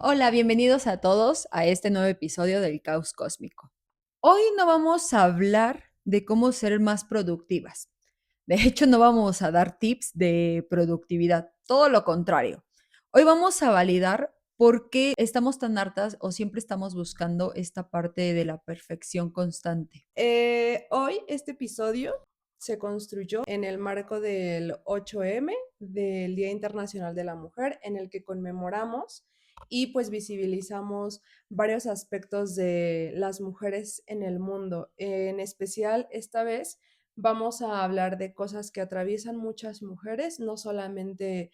Hola, bienvenidos a todos a este nuevo episodio del Caos Cósmico. Hoy no vamos a hablar de cómo ser más productivas. De hecho, no vamos a dar tips de productividad, todo lo contrario. Hoy vamos a validar por qué estamos tan hartas o siempre estamos buscando esta parte de la perfección constante. Hoy este episodio se construyó en el marco del 8M, del Día Internacional de la Mujer, en el que conmemoramos y pues visibilizamos varios aspectos de las mujeres en el mundo. En especial, esta vez vamos a hablar de cosas que atraviesan muchas mujeres, no solamente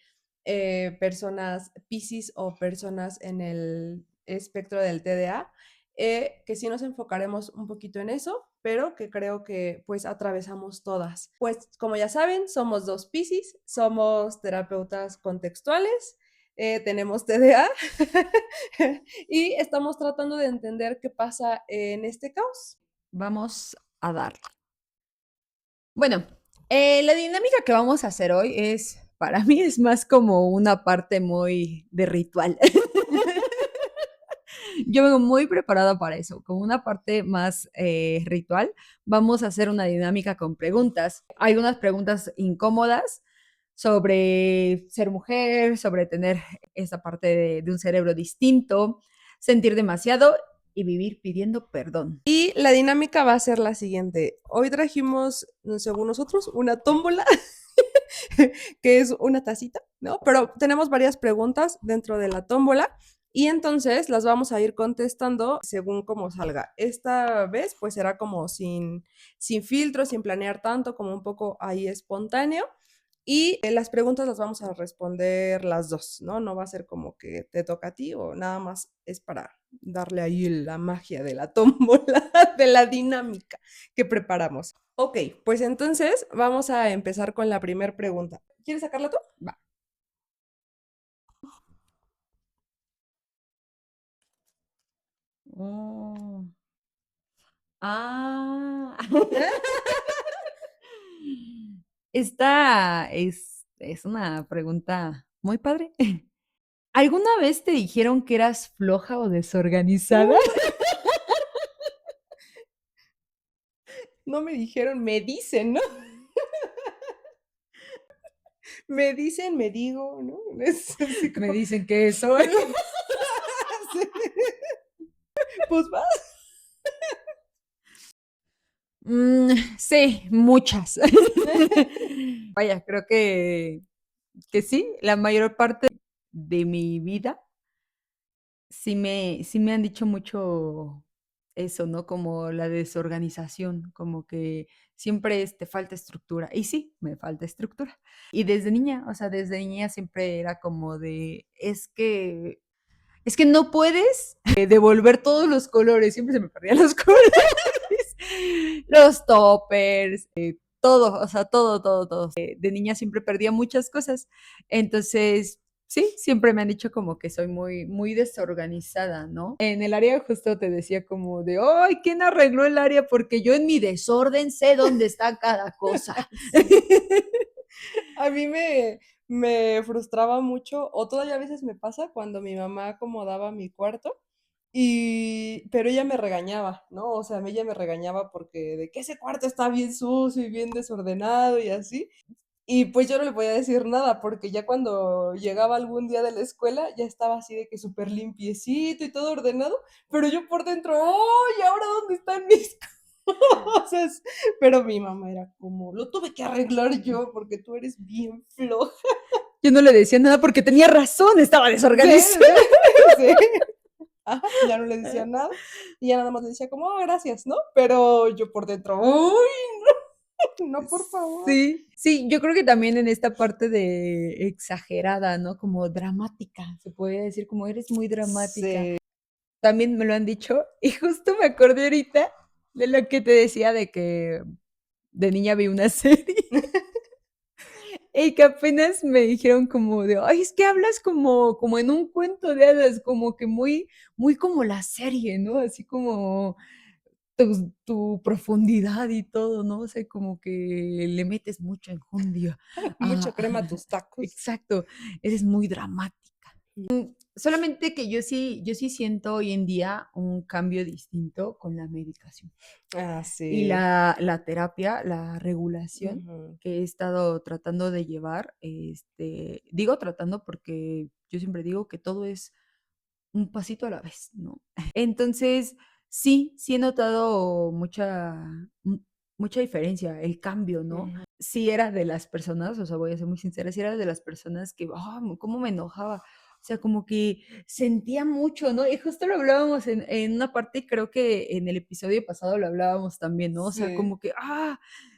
personas Piscis o personas en el espectro del TDA, que sí nos enfocaremos un poquito en eso, pero que creo que pues atravesamos todas. Pues como ya saben, somos dos Piscis, somos terapeutas contextuales, tenemos TDA y estamos tratando de entender qué pasa en este caos. Vamos a darle. Bueno, la dinámica que vamos a hacer hoy es, para mí es más como una parte muy de ritual. Yo vengo muy preparada para eso, como una parte más ritual. Vamos a hacer una dinámica con preguntas. Hay unas preguntas incómodas sobre ser mujer, sobre tener esa parte de un cerebro distinto, sentir demasiado y vivir pidiendo perdón. Y la dinámica va a ser la siguiente. Hoy trajimos, según nosotros, una tómbola que es una tacita, ¿no? Pero tenemos varias preguntas dentro de la tómbola y entonces las vamos a ir contestando según cómo salga. Esta vez pues será como sin filtro, sin planear tanto, como un poco ahí espontáneo. Y las preguntas las vamos a responder las dos, ¿no? No va a ser como que te toca a ti o nada más es para darle ahí la magia de la tómbola, de la dinámica que preparamos. Ok, pues entonces vamos a empezar con la primera pregunta. ¿Quieres sacarla tú? Va. Oh. Ah. Esta es una pregunta muy padre. ¿Alguna vez te dijeron que eras floja o desorganizada? No me dijeron, me dicen, ¿no? Me dicen, me digo, ¿no? Es así Me como... dicen que soy. Sí. Pues va. Sí, muchas. Vaya, creo que sí, la mayor parte de mi vida sí me han dicho mucho eso, ¿no? Como la desorganización, como que siempre te falta estructura. Y sí, me falta estructura. Y desde niña, o sea, desde niña siempre era como de, es que no puedes devolver todos los colores, siempre se me perdían los colores, los toppers, todo, o sea, todo, todo, todo. De niña siempre perdía muchas cosas. Entonces, sí, siempre me han dicho como que soy muy, muy desorganizada, ¿no? En el área justo te decía como de, ¡ay, quién arregló el área! Porque yo en mi desorden sé dónde está cada cosa. Sí. A mí me frustraba mucho, o todavía a veces me pasa cuando mi mamá acomodaba mi cuarto, pero ella me regañaba, ¿no? O sea, ella me regañaba porque de que ese cuarto está bien sucio y bien desordenado y así. Y pues yo no le podía decir nada porque ya cuando llegaba algún día de la escuela ya estaba así de que súper limpiecito y todo ordenado, pero yo por dentro, ¡ay! ¿Ahora dónde están mis cosas? Pero mi mamá era como, lo tuve que arreglar yo porque tú eres bien floja. Yo no le decía nada porque tenía razón, estaba Sí, desorganizada. sí, sí. Ajá, ya no le decía nada y ya nada más le decía como, oh, gracias, ¿no? Pero yo por dentro, uy, no, no, por favor. Sí, sí, yo creo que también en esta parte de exagerada, ¿no? Como dramática, se podría decir, como eres muy dramática. Sí. También me lo han dicho y justo me acordé ahorita de lo que te decía de que de niña vi una serie y que apenas me dijeron como de, ay, es que hablas como en un cuento de hadas, como que muy, muy como la serie, ¿no? Así como tu profundidad y todo, ¿no? O sea, como que le metes mucha enjundia. Mucha Ah, crema a tus tacos. exacto, eres muy dramática. Solamente que yo sí siento hoy en día un cambio distinto con la medicación. Ah, Y sí. la terapia, la regulación Ujú, que he estado tratando de llevar, digo tratando porque yo siempre digo que todo es un pasito a la vez, ¿no? Entonces, sí he notado mucha diferencia, el cambio, ¿no? ujú. Sí era de las personas, o sea, voy a ser muy sincera, sí era de las personas que, cómo me enojaba. O sea, como que sentía mucho, ¿no? Y justo lo hablábamos en una parte, creo que en el episodio pasado lo hablábamos también, ¿no? O sea, Sí, como que,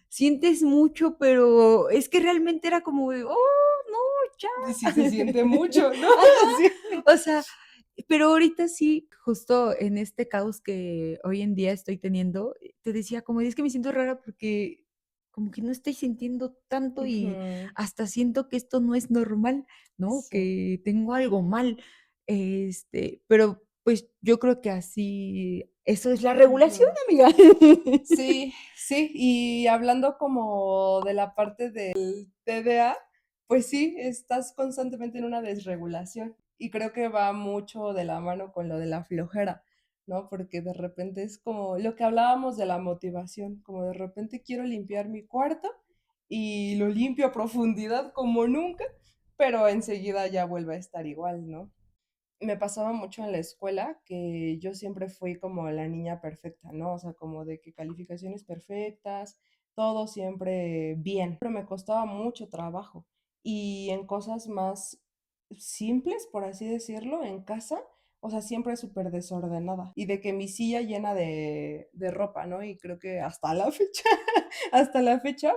sientes mucho, pero es que realmente era como de, no, ya. y sí se siente mucho, ¿no? Ajá, Sí. o sea, pero ahorita sí, justo en este caos que hoy en día estoy teniendo, te decía, como es que me siento rara porque como que no estoy sintiendo tanto y Ujú, hasta siento que esto no es normal, ¿no? sí. Que tengo algo mal. Pero pues yo creo que así, eso es la regulación, Ujú. amiga. Sí, sí, y hablando como de la parte del TDA, pues sí, estás constantemente en una desregulación y creo que va mucho de la mano con lo de la flojera, ¿no? Porque de repente es como lo que hablábamos de la motivación, como de repente quiero limpiar mi cuarto y lo limpio a profundidad como nunca, pero enseguida ya vuelve a estar igual, ¿no? Me pasaba mucho en la escuela que yo siempre fui como la niña perfecta, ¿no? O sea, como de que calificaciones perfectas, todo siempre bien, pero me costaba mucho trabajo. Y en cosas más simples, por así decirlo, en casa, o sea, siempre súper desordenada. Y de que mi silla llena de ropa, ¿no? Y creo que hasta la fecha, hasta la fecha,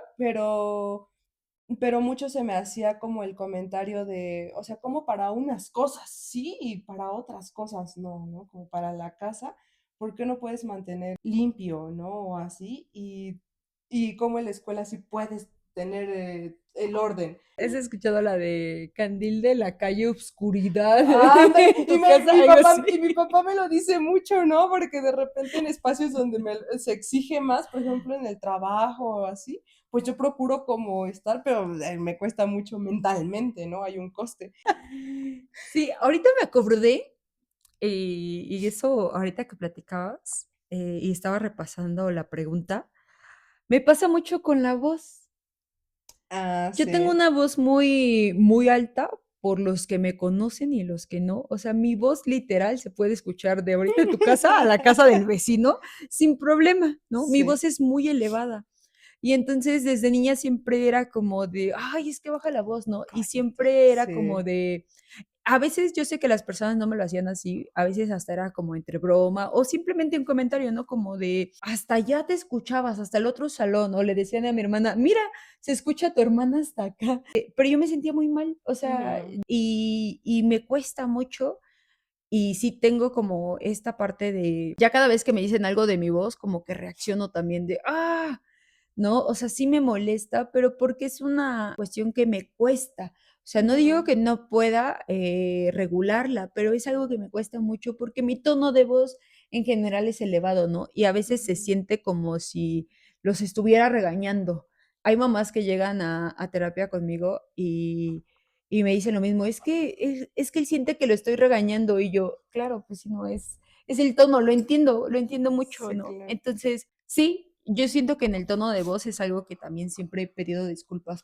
pero mucho se me hacía como el comentario de, o sea, como para unas cosas sí y para otras cosas no, ¿no? Como para la casa, ¿por qué no puedes mantener limpio, ¿no? O así, y como en la escuela sí puedes tener el orden. ¿Has escuchado la de Candil de la calle Obscuridad Ándale, en tu casa? Algo así. y mi papá me lo dice mucho, ¿no? Porque de repente en espacios donde se exige más, por ejemplo, en el trabajo o así, pues yo procuro como estar, pero me cuesta mucho mentalmente, ¿no? Hay un coste. Sí, ahorita me acordé, y eso ahorita que platicabas, y estaba repasando la pregunta, me pasa mucho con la voz. Ah, Yo tengo sí. una voz muy, muy alta por los que me conocen y los que no. O sea, mi voz literal se puede escuchar de ahorita de tu casa a la casa del vecino sin problema, ¿no? Mi Sí, voz es muy elevada. Y entonces desde niña siempre era como de, ay, es que baja la voz, ¿no? Y cállate. siempre era como Sí. de, a veces yo sé que las personas no me lo hacían así, a veces hasta era como entre broma o simplemente un comentario, ¿no? Como de, hasta ya te escuchabas, hasta el otro salón, o le decían a mi hermana, mira, se escucha tu hermana hasta acá. Pero yo me sentía muy mal, o sea, Ujú, y me cuesta mucho. Y sí tengo como esta parte de, ya cada vez que me dicen algo de mi voz, como que reacciono también de, ¿no? O sea, sí me molesta, pero porque es una cuestión que me cuesta. O sea, no digo ujú, que no pueda regularla, pero es algo que me cuesta mucho porque mi tono de voz en general es elevado, ¿no? Y a veces se ujú. siente como si los estuviera regañando. Hay mamás que llegan a terapia conmigo y me dicen lo mismo, es que él siente que lo estoy regañando y yo, claro, pues si no es el tono, lo entiendo mucho, Sí, ¿no? claro. Entonces, sí, yo siento que en el tono de voz es algo que también siempre he pedido disculpas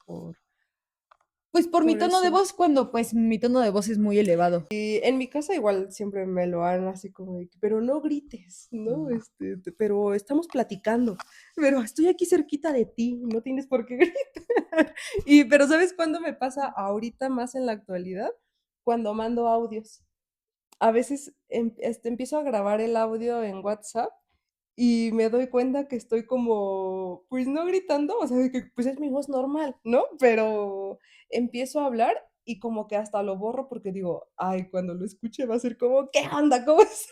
pues, por mi Por tono de eso. voz, cuando, pues, mi tono de voz es muy elevado. Y en mi casa igual siempre me lo han así como de que, pero no grites, ¿no? Mm. Pero estamos platicando, pero estoy aquí cerquita de ti, no tienes por qué gritar. Pero ¿sabes cuándo me pasa ahorita más en la actualidad? Cuando mando audios. A veces empiezo a grabar el audio en WhatsApp y me doy cuenta que estoy como, pues no gritando, o sea, de que pues es mi voz normal, ¿no? Pero empiezo a hablar y como que hasta lo borro porque digo, ay, cuando lo escuche va a ser como, ¿qué onda? ¿Cómo es?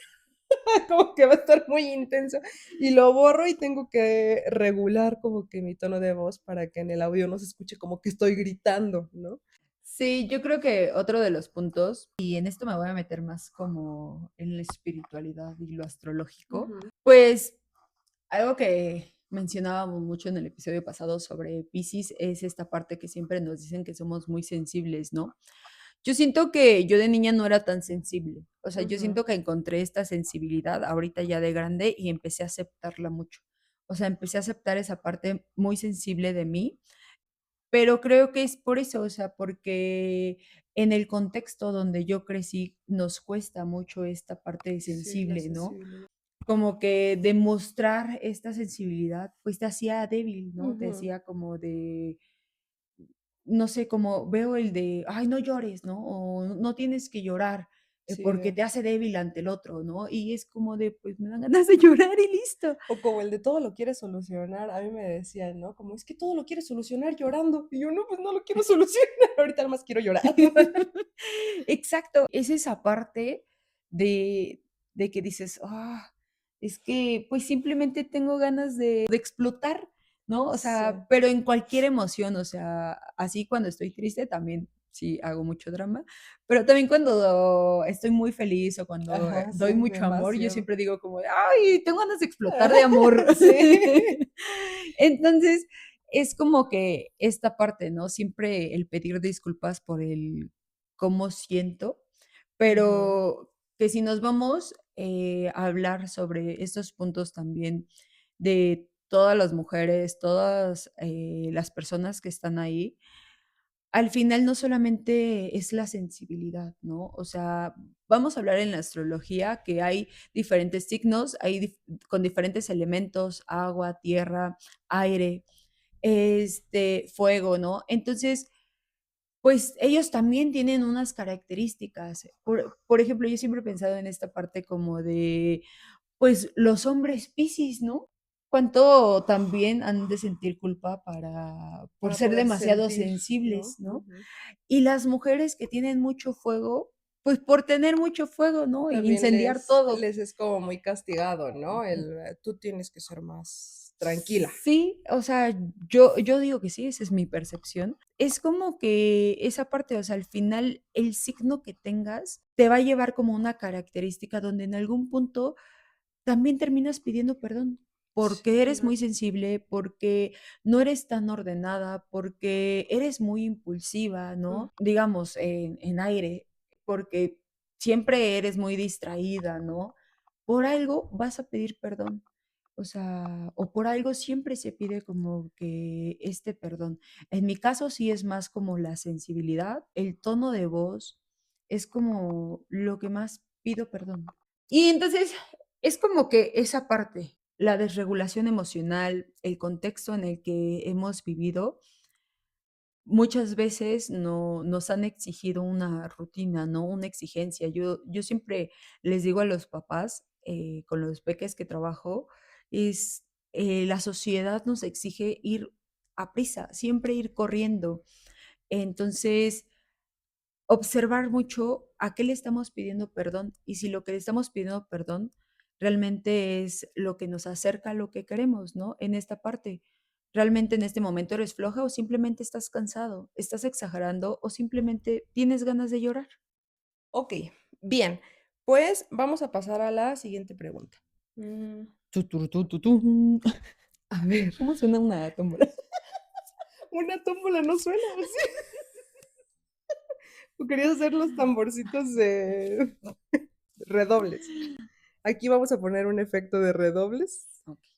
Como que va a estar muy intenso. Y lo borro y tengo que regular como que mi tono de voz para que en el audio no se escuche como que estoy gritando, ¿no? Sí, yo creo que otro de los puntos, y en esto me voy a meter más como en la espiritualidad y lo astrológico, Ujú, pues, algo que mencionábamos mucho en el episodio pasado sobre Piscis es esta parte que siempre nos dicen que somos muy sensibles, ¿no? Yo siento que yo de niña no era tan sensible. O sea, yo Ujú. siento que encontré esta sensibilidad ahorita ya de grande y empecé a aceptarla mucho. O sea, empecé a aceptar esa parte muy sensible de mí, pero creo que es por eso, o sea, porque en el contexto donde yo crecí nos cuesta mucho esta parte Sí, la sensible, ¿no? sensibilidad. Como que demostrar esta sensibilidad, pues, te hacía débil, ¿no? Te Ujú. hacía como de, no sé, como veo el de: "Ay, no llores", ¿no? O no tienes que llorar, porque Sí. te hace débil ante el otro, ¿no? Y es como de, pues, me dan ganas de llorar y listo. O como el de todo lo quiere solucionar, a mí me decían, ¿no? Como: "Es que todo lo quiere solucionar llorando", y yo: "No, pues no lo quiero solucionar, ahorita nada más quiero llorar". Exacto, es esa parte de que dices: "Ah, es que, pues, simplemente tengo ganas de explotar", ¿no? O Sí. sea, pero en cualquier emoción, o sea, así cuando estoy triste también sí hago mucho drama, pero también cuando estoy muy feliz o cuando Ajá, doy sí, mucho amor, yo demasiado. siempre digo como de: "Ay, tengo ganas de explotar de amor". Sí. Entonces, es como que esta parte, ¿no? Siempre el pedir disculpas por el cómo siento, Ujú. pero que si nos vamos, a hablar sobre estos puntos también de todas las mujeres, todas, las personas que están ahí, al final no solamente es la sensibilidad, ¿no? O sea, vamos a hablar en la astrología que hay diferentes signos, hay con diferentes elementos, agua, tierra, aire, fuego, ¿no? Entonces, pues, ellos también tienen unas características. Por ejemplo, yo siempre he pensado en esta parte como de, pues, los hombres Piscis, ¿no? Cuánto también han de sentir culpa por Para ser poder demasiado sentir, ¿no? sensibles, ¿no? Ujú. Y las mujeres que tienen mucho fuego, pues, por tener mucho fuego, ¿no? Y También incendiar todo. les es como muy castigado, ¿no? Tú tienes que ser más tranquila. Sí, o sea, yo digo que sí, esa es mi percepción. Es como que esa parte, o sea, al final el signo que tengas te va a llevar como una característica donde en algún punto también terminas pidiendo perdón, porque Sí, eres muy ¿verdad? sensible, porque no eres tan ordenada, porque eres muy impulsiva, Mm. ¿no? Digamos, en aire, porque siempre eres muy distraída, ¿no? Por algo vas a pedir perdón. O sea, o por algo siempre se pide como que este perdón. En mi caso sí es más como la sensibilidad, el tono de voz, es como lo que más pido perdón. Y entonces es como que esa parte, la desregulación emocional, el contexto en el que hemos vivido, muchas veces nos han exigido una rutina, ¿no? Una exigencia. Yo siempre les digo a los papás, con los peques que trabajo, es, la sociedad nos exige ir a prisa, siempre ir corriendo. Entonces, observar mucho a qué le estamos pidiendo perdón y si lo que le estamos pidiendo perdón realmente es lo que nos acerca a lo que queremos, ¿no? En esta parte. ¿Realmente en este momento eres floja o simplemente estás cansado? ¿Estás exagerando o simplemente tienes ganas de llorar? Ok, bien. Pues vamos a pasar a la siguiente pregunta. Mm, Tutun. a ver, ¿Cómo suena una tómbola? una tómbola no suena así. Tú querías hacer los tamborcitos de redobles. Aquí vamos a poner un efecto de redobles. Okey.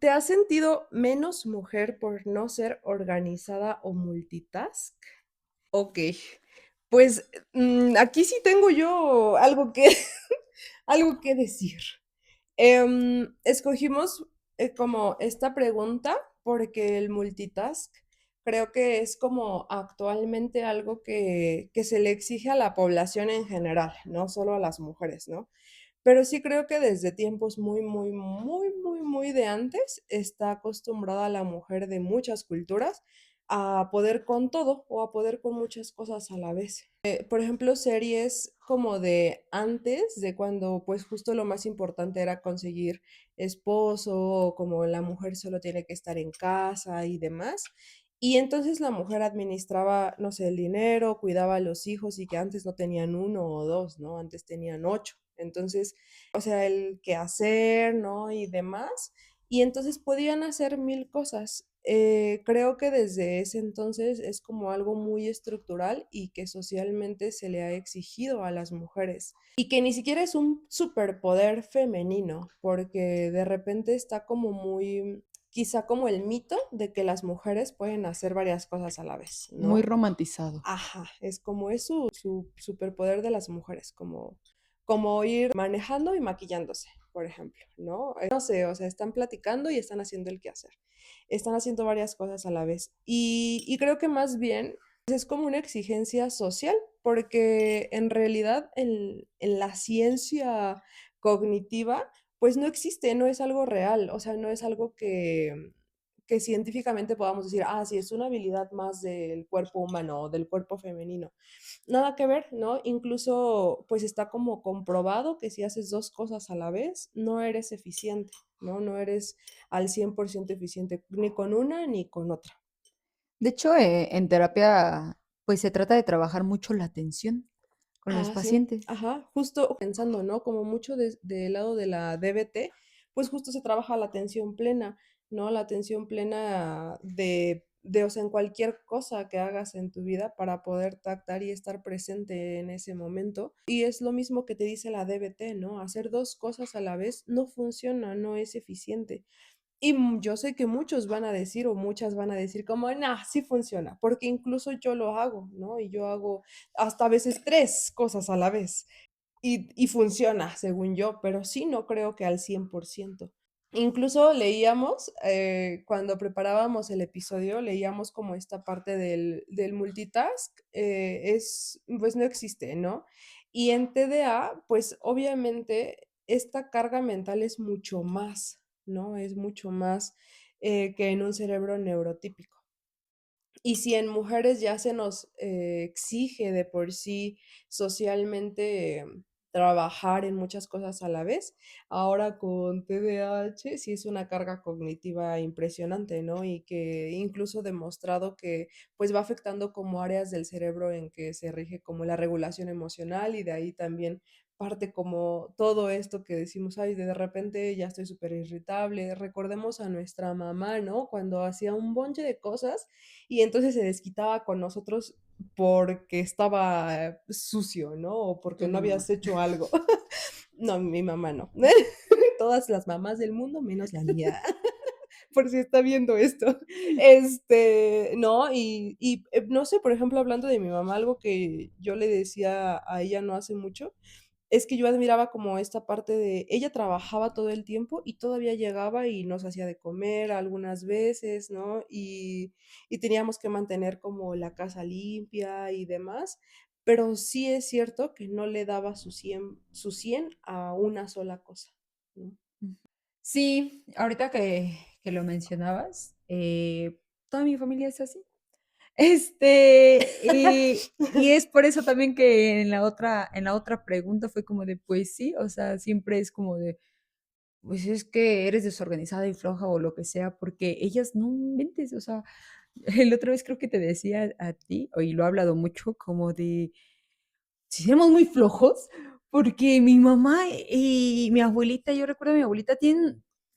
¿Te has sentido menos mujer por no ser organizada o multitask? Okey, pues, aquí sí tengo yo algo que algo que decir. Escogimos, como esta pregunta porque el multitask creo que es como actualmente algo que se le exige a la población en general, no solo a las mujeres, ¿no? Pero sí creo que desde tiempos muy, muy, muy, muy, muy de antes está acostumbrada la mujer de muchas culturas a poder con todo o a poder con muchas cosas a la vez. Por ejemplo, series como de antes, de cuando pues justo lo más importante era conseguir esposo, o como la mujer solo tiene que estar en casa y demás. Y entonces la mujer administraba, no sé, el dinero, cuidaba a los hijos y que antes no tenían uno o dos, ¿no? Antes tenían ocho. Entonces, o sea, el qué hacer, ¿no? Y demás. Y entonces podían hacer mil cosas. creo que desde ese entonces es como algo muy estructural y que socialmente se le ha exigido a las mujeres. Y que ni siquiera es un superpoder femenino, porque de repente está como muy, quizá como el mito de que las mujeres pueden hacer varias cosas a la vez, Muy ¿no? romantizado. Ajá, es como es su superpoder de las mujeres, como ir manejando y maquillándose, por ejemplo, ¿no? No sé, o sea, están platicando y están haciendo el quehacer. Están haciendo varias cosas a la vez. Y creo que más bien es como una exigencia social, porque en realidad en la ciencia cognitiva, pues no existe, no es algo real, o sea, no es algo que científicamente podamos decir, ah, sí, es una habilidad más del cuerpo humano o del cuerpo femenino. Nada que ver, ¿no? Incluso, pues está como comprobado que si haces dos cosas a la vez, no eres eficiente, ¿no? No eres al 100% eficiente, ni con una ni con otra. De hecho, en terapia, pues se trata de trabajar mucho la atención con los Ah, sí, pacientes. ajá, justo pensando, ¿no? Como mucho del lado de la DBT, pues justo se trabaja la atención plena, ¿no? La atención plena o sea, en cualquier cosa que hagas en tu vida para poder tactar y estar presente en ese momento. Y es lo mismo que te dice la DBT, ¿no? Hacer dos cosas a la vez no funciona, no es eficiente. Y yo sé que muchos van a decir o muchas van a decir como, no, sí funciona, porque incluso yo lo hago, ¿no? Y yo hago hasta a veces tres cosas a la vez y funciona, según yo, pero sí no creo que al 100%. Incluso leíamos, cuando preparábamos el episodio, leíamos como esta parte del multitask, pues no existe, ¿no? Y en TDA, pues obviamente esta carga mental es mucho más, ¿no? Es mucho más que en un cerebro neurotípico. Y si en mujeres ya se nos exige de por sí socialmente trabajar en muchas cosas a la vez, ahora con TDAH sí es una carga cognitiva impresionante, ¿no? Y que incluso demostrado que pues va afectando como áreas del cerebro en que se rige como la regulación emocional y de ahí también parte como todo esto que decimos, ay, de repente ya estoy súper irritable. Recordemos a nuestra mamá, ¿no? Cuando hacía un bonche de cosas y entonces se desquitaba con nosotros porque estaba sucio, ¿no? O porque Tu no mamá. habías hecho algo. No, mi mamá no. Todas las mamás del mundo, menos la mía, por si está viendo esto. No, no sé, por ejemplo, hablando de mi mamá, algo que yo le decía a ella no hace mucho, es que yo admiraba como esta parte de ella trabajaba todo el tiempo y todavía llegaba y nos hacía de comer algunas veces, ¿no? Y teníamos que mantener como la casa limpia y demás, pero sí es cierto que no le daba su 100 a una sola cosa, ¿no? Ujú. Sí, ahorita que lo mencionabas, toda mi familia es así. Y es por eso también que en la otra pregunta fue como de, pues sí, o sea, siempre es como de, pues es que eres desorganizada y floja o lo que sea, porque ellas no inventes, o sea, el otra vez creo que te decía a ti, y lo he hablado mucho, como de sí éramos muy flojos, porque mi mamá y mi abuelita, yo recuerdo a mi abuelita,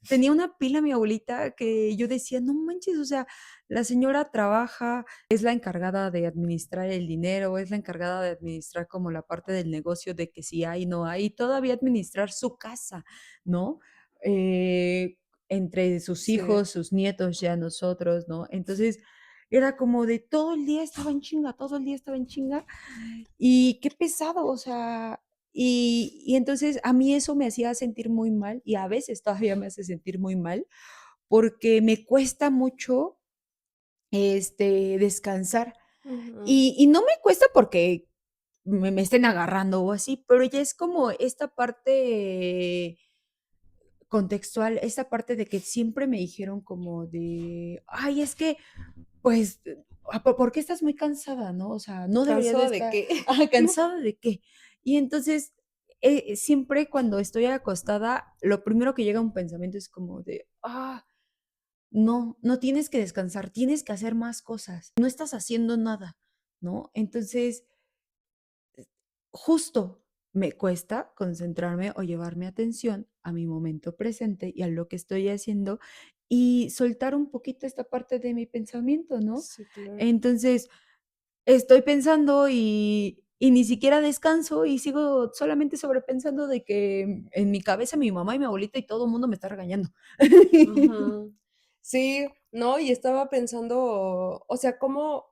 tenía una pila mi abuelita que yo decía: "No manches, o sea, la señora trabaja, es la encargada de administrar el dinero, es la encargada de administrar como la parte del negocio de que si hay, no hay, y todavía administrar su casa", ¿no? Eh, entre sus Sí. hijos, sus nietos, ya nosotros, ¿no? Entonces, era como de todo el día estaba en chinga, todo el día estaba en chinga, y qué pesado, o sea, y entonces a mí eso me hacía sentir muy mal, y a veces todavía me hace sentir muy mal, porque me cuesta mucho, descansar. Ujú. Y no me cuesta porque me estén agarrando o así, pero ya es como esta parte contextual, esta parte de que siempre me dijeron como de: "Ay, es que pues, ¿por qué estás muy cansada, no? O sea, no deberías de ¿Cansada de estar qué? ajá, ¿cansada de qué? Y entonces, siempre cuando estoy acostada, lo primero que llega a un pensamiento es como de: no, no tienes que descansar, tienes que hacer más cosas, no estás haciendo nada", ¿no? Entonces, justo me cuesta concentrarme o llevar mi atención a mi momento presente y a lo que estoy haciendo, y soltar un poquito esta parte de mi pensamiento, ¿no? Sí, claro. Entonces, estoy pensando y ni siquiera descanso y sigo solamente sobrepensando de que en mi cabeza mi mamá y mi abuelita y todo el mundo me está regañando. Ujú. Sí, no, y estaba pensando, o sea, cómo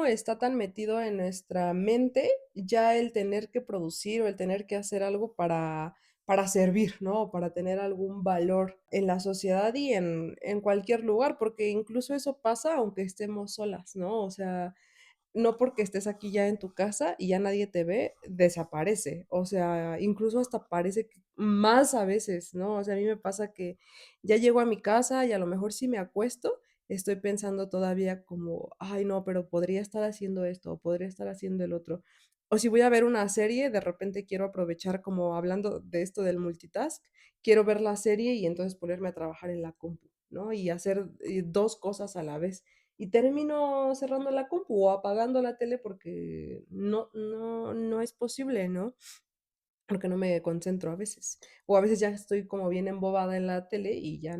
está tan metido en nuestra mente ya el tener que producir o el tener que hacer algo para servir, ¿no? Para tener algún valor en la sociedad y en cualquier lugar, porque incluso eso pasa aunque estemos solas, ¿no? O sea, no porque estés aquí ya en tu casa y ya nadie te ve, desaparece. O sea, incluso hasta parece que más a veces, ¿no? O sea, a mí me pasa que ya llego a mi casa y a lo mejor si me acuesto, estoy pensando todavía como, ay, no, pero podría estar haciendo esto o podría estar haciendo el otro. O si voy a ver una serie, de repente quiero aprovechar, como hablando de esto del multitask, quiero ver la serie y entonces ponerme a trabajar en la compu, ¿no? Y hacer dos cosas a la vez y termino cerrando la compu o apagando la tele porque no es posible, ¿no? Porque no me concentro a veces. O a veces ya estoy como bien embobada en la tele y ya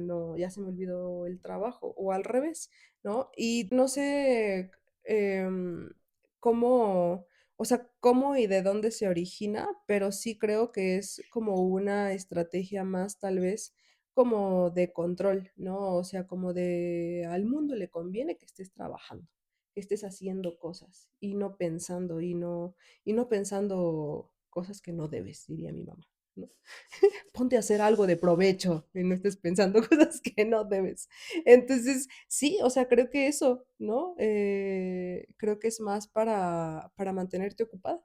se me olvidó el trabajo, o al revés, ¿no? Y no sé, em, cómo, o sea, cómo y de dónde se origina, pero sí creo que es como una estrategia más, tal vez, como de control, ¿no? O sea, como de al mundo le conviene que estés trabajando, que estés haciendo cosas y no pensando cosas que no debes, diría mi mamá, ¿no? Ponte a hacer algo de provecho y no estés pensando cosas que no debes. Entonces, sí, o sea, creo que eso, ¿no? Creo que es más para mantenerte ocupada.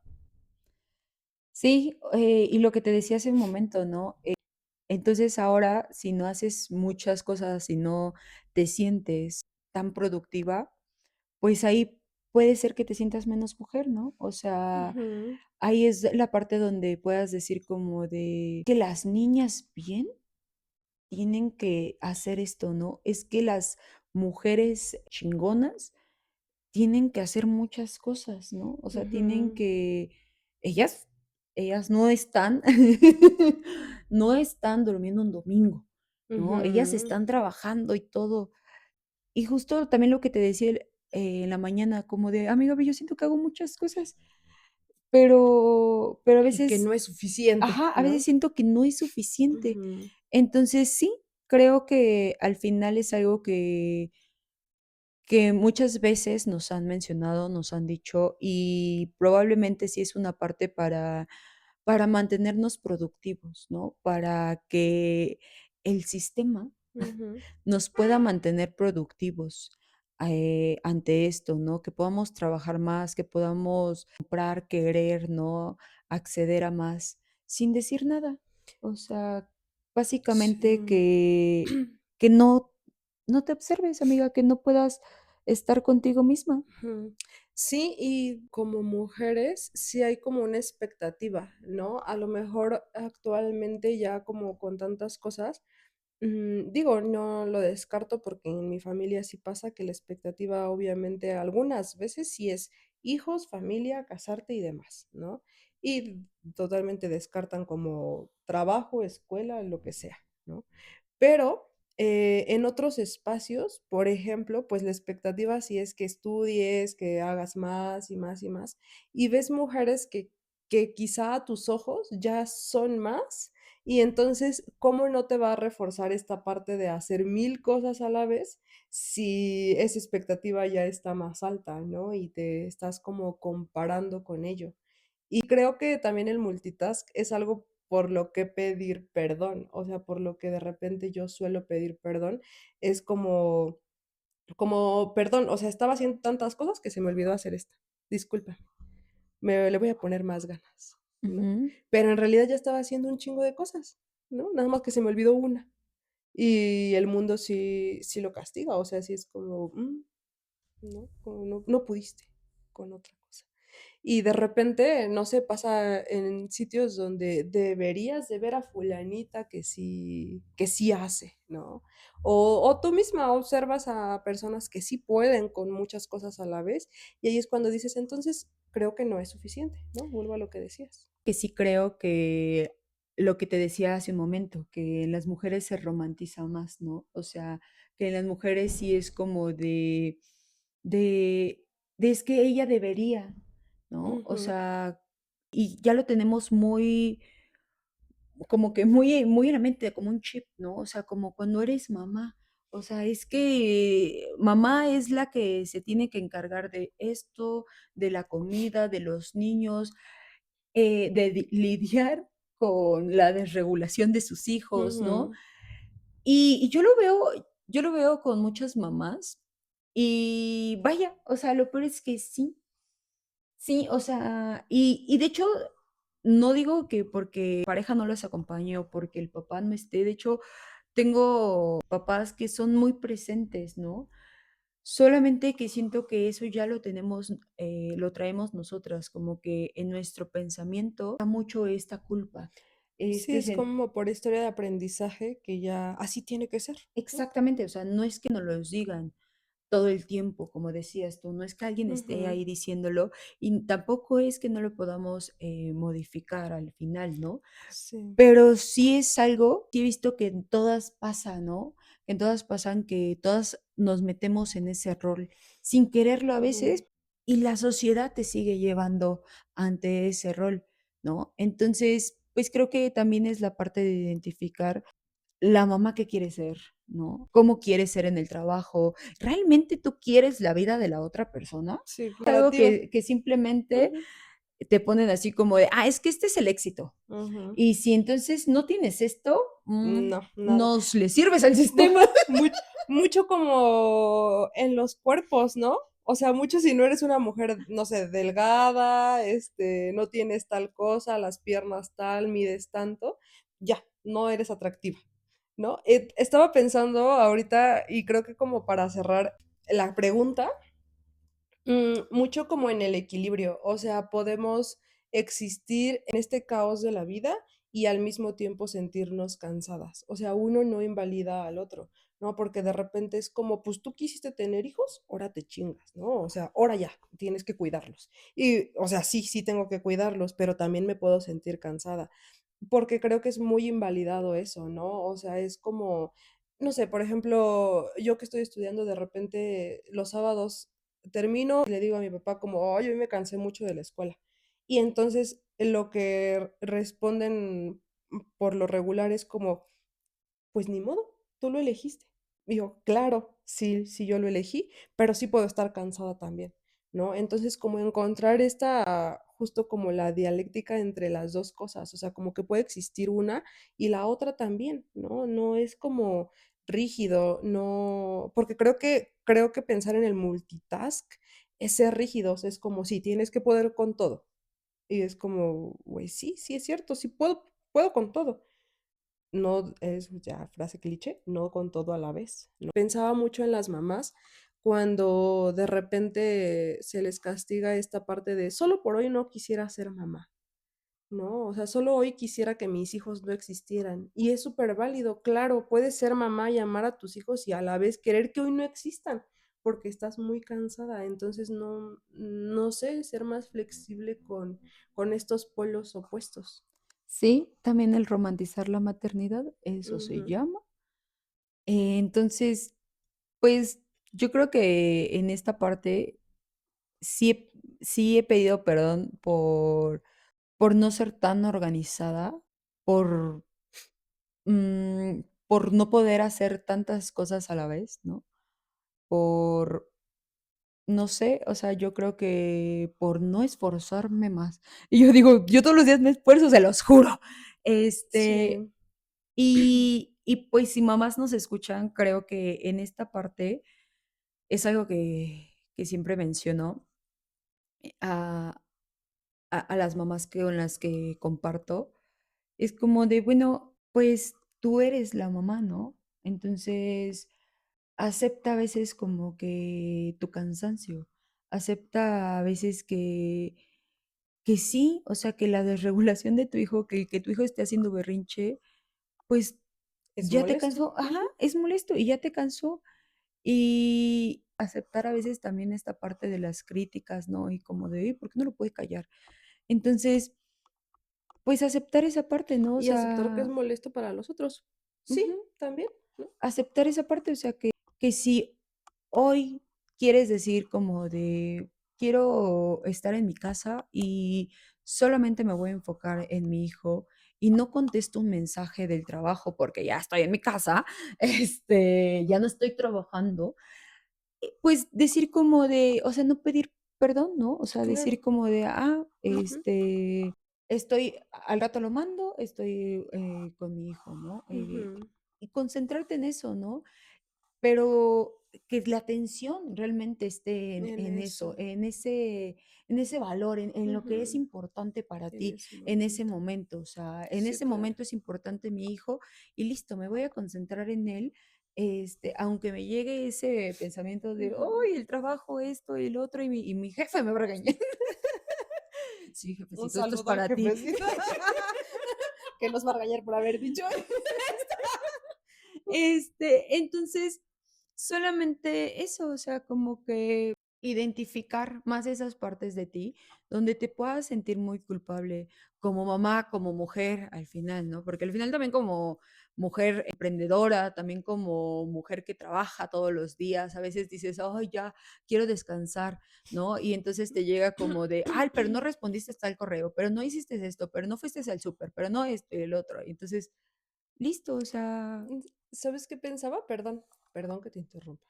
Sí, y lo que te decía hace un momento, ¿no? Entonces ahora, si no haces muchas cosas, si no te sientes tan productiva, pues ahí puede ser que te sientas menos mujer, ¿no? O sea, Ujú, ahí es la parte donde puedas decir como de que las niñas bien tienen que hacer esto, ¿no? Es que las mujeres chingonas tienen que hacer muchas cosas, ¿no? O sea, tienen ujú, que ellas ellas no están no están durmiendo un domingo, ¿no? Ellas ujú, están trabajando y todo. Y justo también lo que te decía en la mañana, como de: "Amiga, ve, yo siento que hago muchas cosas", pero a y que veces no es suficiente, ajá, a veces ¿no? siento que no es suficiente. Ujú, Entonces, sí, creo que al final es algo que muchas veces nos han mencionado, nos han dicho, y probablemente sí es una parte para mantenernos productivos, ¿no? Para que el sistema ujú, nos pueda mantener productivos, ante esto, ¿no? Que podamos trabajar más, que podamos comprar, querer, ¿no? Acceder a más, sin decir nada. O sea, básicamente sí. que no te observes, amiga, que no puedas estar contigo misma. Ujú. Sí, y como mujeres, sí hay como una expectativa, ¿no? A lo mejor actualmente ya como con tantas cosas, digo, no lo descarto porque en mi familia sí pasa que la expectativa obviamente algunas veces sí es hijos, familia, casarte y demás, ¿no? Y totalmente descartan como trabajo, escuela, lo que sea, ¿no? Pero, en otros espacios, por ejemplo, pues la expectativa sí es que estudies, que hagas más y más y más, y ves mujeres que quizá a tus ojos ya son más, y entonces, ¿cómo no te va a reforzar esta parte de hacer 1000 cosas a la vez si esa expectativa ya está más alta, ¿no? Y te estás como comparando con ello. Y creo que también el multitask es algo por lo que pedir perdón, o sea, por lo que de repente yo suelo pedir perdón, es como, perdón, o sea, estaba haciendo tantas cosas que se me olvidó hacer esta. Disculpa, le voy a poner más ganas, ¿no? Ujú. Pero en realidad ya estaba haciendo un chingo de cosas, ¿no? Nada más que se me olvidó una. Y el mundo sí lo castiga, o sea, sí es como, ¿no? Como no pudiste con otra cosa. Y de repente, no sé, pasa en sitios donde deberías de ver a fulanita que sí hace, ¿no? O tú misma observas a personas que sí pueden con muchas cosas a la vez, y ahí es cuando dices: "Entonces, creo que no es suficiente", ¿no? Vuelvo a lo que decías. Que sí creo que lo que te decía hace un momento, que en las mujeres se romantiza más, ¿no? O sea, que en las mujeres sí es como de es que ella debería, ¿no? O Ujú, sea, y ya lo tenemos muy, como que muy en la mente, como un chip, ¿no? O sea, como cuando eres mamá. O sea, es que mamá es la que se tiene que encargar de esto, de la comida, de los niños, de lidiar con la desregulación de sus hijos, ¿no? ujú. Y yo lo veo con muchas mamás y vaya, o sea, lo peor es que sí, sí, o sea, y de hecho, no digo que porque pareja no las acompañe o porque el papá no esté, de hecho, tengo papás que son muy presentes, ¿no? Solamente que siento que eso ya lo tenemos, lo traemos nosotras, como que en nuestro pensamiento está mucho esta culpa, Sí, este es sen como por historia de aprendizaje que ya así tiene que ser, ¿no? exactamente, o sea, no es que nos los digan todo el tiempo, como decías tú, no es que alguien esté Ujú, ahí diciéndolo y tampoco es que no lo podamos, modificar al final, ¿no? sí. Pero sí es algo, sí he visto que en todas pasa, ¿no? En todas pasan que todas nos metemos en ese rol sin quererlo a Ujú. veces, y la sociedad te sigue llevando ante ese rol, ¿no? Entonces, pues creo que también es la parte de identificar la mamá que quieres ser, ¿no? ¿Cómo quieres ser en el trabajo? ¿Realmente tú quieres la vida de la otra persona? Sí, Es algo comparativa. que simplemente Ujú, te ponen así como de: "Ah, es que este es el éxito". ujú. Y si entonces no tienes esto, No, nada. no le sirves al Bu sistema. mu mucho como en los cuerpos, ¿no? O sea, mucho si no eres una mujer, no sé, delgada, no tienes tal cosa, las piernas tal, mides tanto, ya, no eres atractiva, ¿no? Estaba pensando ahorita, y creo que como para cerrar la pregunta, mucho como en el equilibrio, o sea, podemos existir en este caos de la vida y al mismo tiempo sentirnos cansadas. O sea, uno no invalida al otro, ¿no? Porque de repente es como, pues tú quisiste tener hijos, ahora te chingas, ¿no? O sea, ahora ya, tienes que cuidarlos. Y, o sea, sí, sí tengo que cuidarlos, pero también me puedo sentir cansada, porque creo que es muy invalidado eso, ¿no? O sea, es como, no sé, por ejemplo, yo que estoy estudiando, de repente los sábados termino y le digo a mi papá como: "Oye, hoy me cansé mucho de la escuela". Y entonces lo que responden por lo regular es como: "Pues ni modo, tú lo elegiste". Y yo: "Claro, sí, sí, yo lo elegí, pero sí puedo estar cansada también", ¿no? Entonces, como encontrar esta justo como la dialéctica entre las 2 cosas, o sea, como que puede existir una y la otra también, ¿no? No es como rígido, no porque creo que pensar en el multitask es ser rígidos, es como si tienes que poder con todo. Y es como, güey, sí, sí es cierto, sí puedo con todo. No es ya frase cliché, no con todo a la vez, ¿no? Pensaba mucho en las mamás cuando de repente se les castiga esta parte de solo por hoy no quisiera ser mamá, ¿no? O sea, solo hoy quisiera que mis hijos no existieran. Y es súper válido, claro, puedes ser mamá y amar a tus hijos y a la vez querer que hoy no existan, porque estás muy cansada. Entonces, no sé, ser más flexible con estos polos opuestos. Sí, también el romantizar la maternidad, eso se Ujú, llama. Entonces, pues, yo creo que en esta parte sí he pedido perdón por no ser tan organizada, por, por no poder hacer tantas cosas a la vez, ¿no? Por No sé, o sea, yo creo que por no esforzarme más. Y yo digo, yo todos los días me esfuerzo, se los juro. Este, sí. y pues si mamás nos escuchan, creo que en esta parte es algo que siempre menciono a, a las mamás con las que comparto. Es como de, bueno, pues tú eres la mamá, ¿no? Entonces, acepta a veces como que tu cansancio, acepta a veces que sí, o sea, que la desregulación de tu hijo, que tu hijo esté haciendo berrinche, pues Es ya te molesto. cansó, ajá, Ujú. es molesto y ya te cansó. Y aceptar a veces también esta parte de las críticas, ¿no? Y como de: "Oye, ¿por qué no lo puede callar?". Entonces, pues aceptar esa parte, ¿no? O Y aceptar que es sea, molesto para los otros. Sí, ujú. también, ¿no? Aceptar esa parte, o sea, que si hoy quieres decir como de: "Quiero estar en mi casa y solamente me voy a enfocar en mi hijo", y no contesto un mensaje del trabajo porque ya estoy en mi casa, ya no estoy trabajando, pues decir como de, o sea, no pedir perdón, ¿no? O sea, decir Claro. como de: Ujú, estoy al rato lo mando, estoy, con mi hijo", ¿no? ujú. Y concentrarte en eso, ¿no? Pero que la atención realmente esté en En en eso, eso. en ese valor, en lo que es Ujú. importante para En ti ese en ese momento. momento. O sea, en Sí, ese claro. momento es importante mi hijo y listo, me voy a concentrar en él, aunque me llegue ese pensamiento de: Ujú. "Ay, el trabajo, esto y el otro, y mi jefe me va a regañar". Sí, Un jefecito, esto es saludo al para ti. jefecito que nos va a regañar por haber dicho. Entonces, solamente eso, o sea, como que identificar más esas partes de ti, donde te puedas sentir muy culpable como mamá, como mujer, al final, ¿no? Porque al final también como mujer emprendedora, también como mujer que trabaja todos los días, a veces dices: "Ay, ya quiero descansar", ¿no? Y entonces te llega como de: "Ay, pero no respondiste hasta el correo, pero no hiciste esto, pero no fuiste al súper, pero no esto y el otro". Y entonces, listo, o sea. ¿Sabes qué pensaba? Perdón que te interrumpa.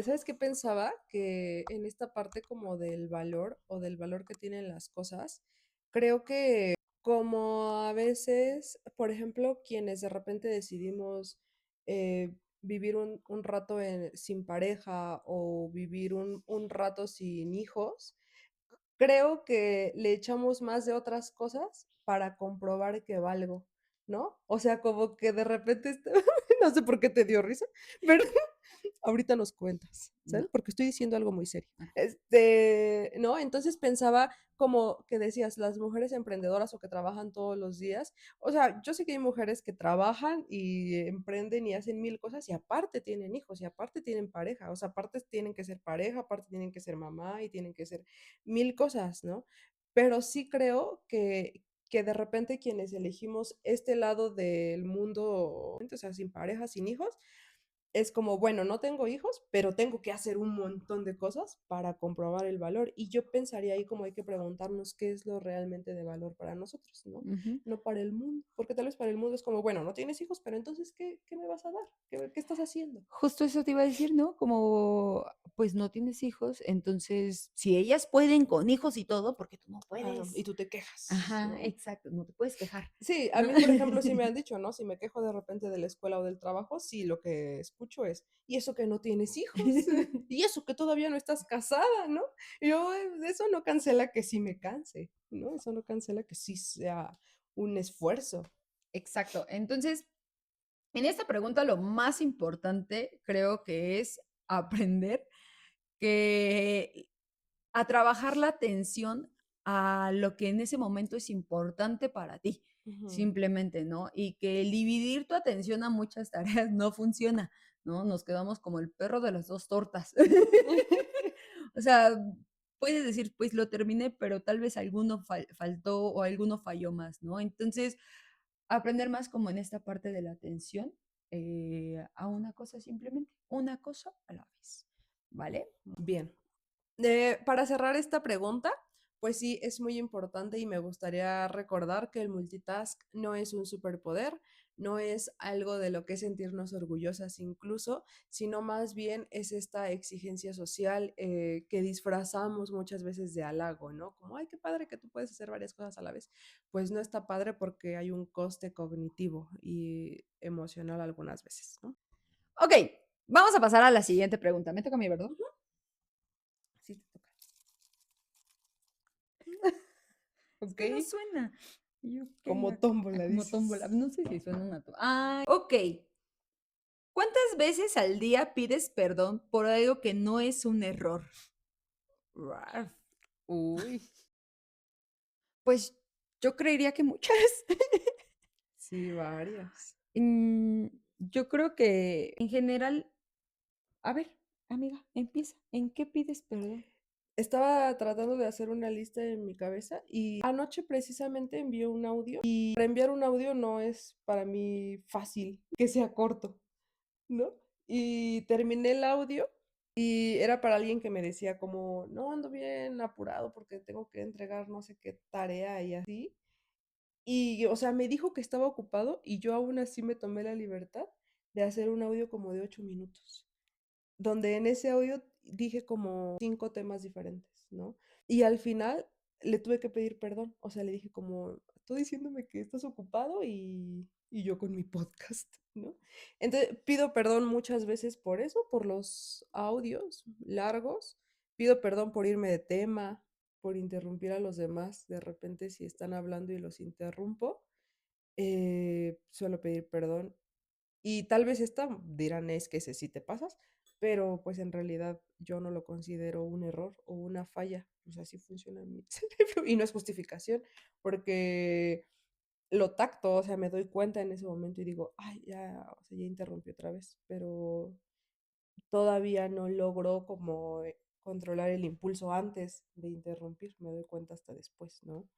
¿Sabes qué pensaba? Que en esta parte como del valor o del valor que tienen las cosas, creo que como a veces, por ejemplo, quienes de repente decidimos vivir un rato sin pareja o vivir un rato sin hijos, creo que le echamos más de otras cosas para comprobar que valgo, ¿no? O sea, como que de repente, no sé por qué te dio risa, pero ahorita nos cuentas, ¿sabes? No. Porque estoy diciendo algo muy serio. Ah, ¿No? Entonces pensaba como que decías, las mujeres emprendedoras o que trabajan todos los días. O sea, yo sé que hay mujeres que trabajan y emprenden y hacen mil cosas y aparte tienen hijos y aparte tienen pareja. O sea, aparte tienen que ser pareja, aparte tienen que ser mamá y tienen que ser mil cosas, ¿no? Pero sí creo que de repente quienes elegimos este lado del mundo, o sea, sin pareja, sin hijos, es como, bueno, no tengo hijos, pero tengo que hacer un montón de cosas para comprobar el valor. Y yo pensaría ahí como hay que preguntarnos qué es lo realmente de valor para nosotros, ¿no? ujú. No para el mundo. Porque tal vez para el mundo es como, bueno, no tienes hijos, pero entonces, ¿qué me vas a dar? ¿Qué estás haciendo? Justo eso te iba a decir, ¿no? Como, pues, no tienes hijos, entonces, si ellas pueden con hijos y todo, ¿por qué tú no Y puedes? tú te quejas, Ajá, ¿no? exacto, no te puedes quejar, Sí, a ¿no? mí, por ejemplo, sí me han dicho, ¿no? Si me quejo de repente de la escuela o del trabajo, sí, lo que escucho es, ¿y eso que no tienes hijos? ¿Y eso que todavía no estás casada, no? Y yo, eso no cancela que sí me canse, ¿no? Eso no cancela que sí sea un esfuerzo. Exacto. Entonces, en esta pregunta lo más importante creo que es aprender que a trabajar la atención a lo que en ese momento es importante para ti, Ujú. simplemente, ¿no? Y que el dividir tu atención a muchas tareas no funciona, ¿no? Nos quedamos como el perro de las 2 tortas. O sea, puedes decir, pues lo terminé, pero tal vez alguno faltó o alguno falló más, ¿no? Entonces, aprender más como en esta parte de la atención, a una cosa simplemente, una cosa a la vez, ¿vale? Bien. Para cerrar esta pregunta, pues sí, es muy importante y me gustaría recordar que el multitask no es un superpoder, no es algo de lo que sentirnos orgullosas incluso, sino más bien es esta exigencia social que disfrazamos muchas veces de halago, ¿no? Como, ay, qué padre que tú puedes hacer varias cosas a la vez. Pues no está padre porque hay un coste cognitivo y emocional algunas veces, ¿no? Okey, vamos a pasar a la siguiente pregunta. Me toca a mí, ¿verdad? Ujú. Sí, te toca. Es Ok, que no suena. Y yo como quería tómbola, como tómbola, dices. no sé si suena una okey. ¿Cuántas veces al día pides perdón por algo que no es un error? Guau. Uy. Pues, yo creería que muchas. Sí, varias. Yo creo que en general a ver, amiga, empieza. ¿En qué pides perdón? estaba tratando de hacer una lista en mi cabeza y anoche precisamente envié un audio y para enviar un audio no es para mí fácil que sea corto, ¿no? Y terminé el audio y era para alguien que me decía como, no, ando bien apurado porque tengo que entregar no sé qué tarea y así. Y, o sea, me dijo que estaba ocupado y yo aún así me tomé la libertad de hacer un audio como de 8 minutos donde en ese audio dije como 5 temas diferentes, ¿no? Y al final le tuve que pedir perdón, o sea, le dije como, tú diciéndome que estás ocupado y yo con mi podcast, ¿no? Entonces, pido perdón muchas veces por eso, por los audios largos, pido perdón por irme de tema, por interrumpir a los demás, de repente si están hablando y los interrumpo, suelo pedir perdón y tal vez esta dirán: "Es que ese sí te pasas", pero, pues, en realidad yo no lo considero un error o una falla, pues, así funciona mi cerebro y no es justificación, porque lo tacto, o sea, me doy cuenta en ese momento y digo: "Ay, ya, o sea, ya interrumpí otra vez", pero todavía no logro como, controlar el impulso antes de interrumpir, me doy cuenta hasta después, ¿no?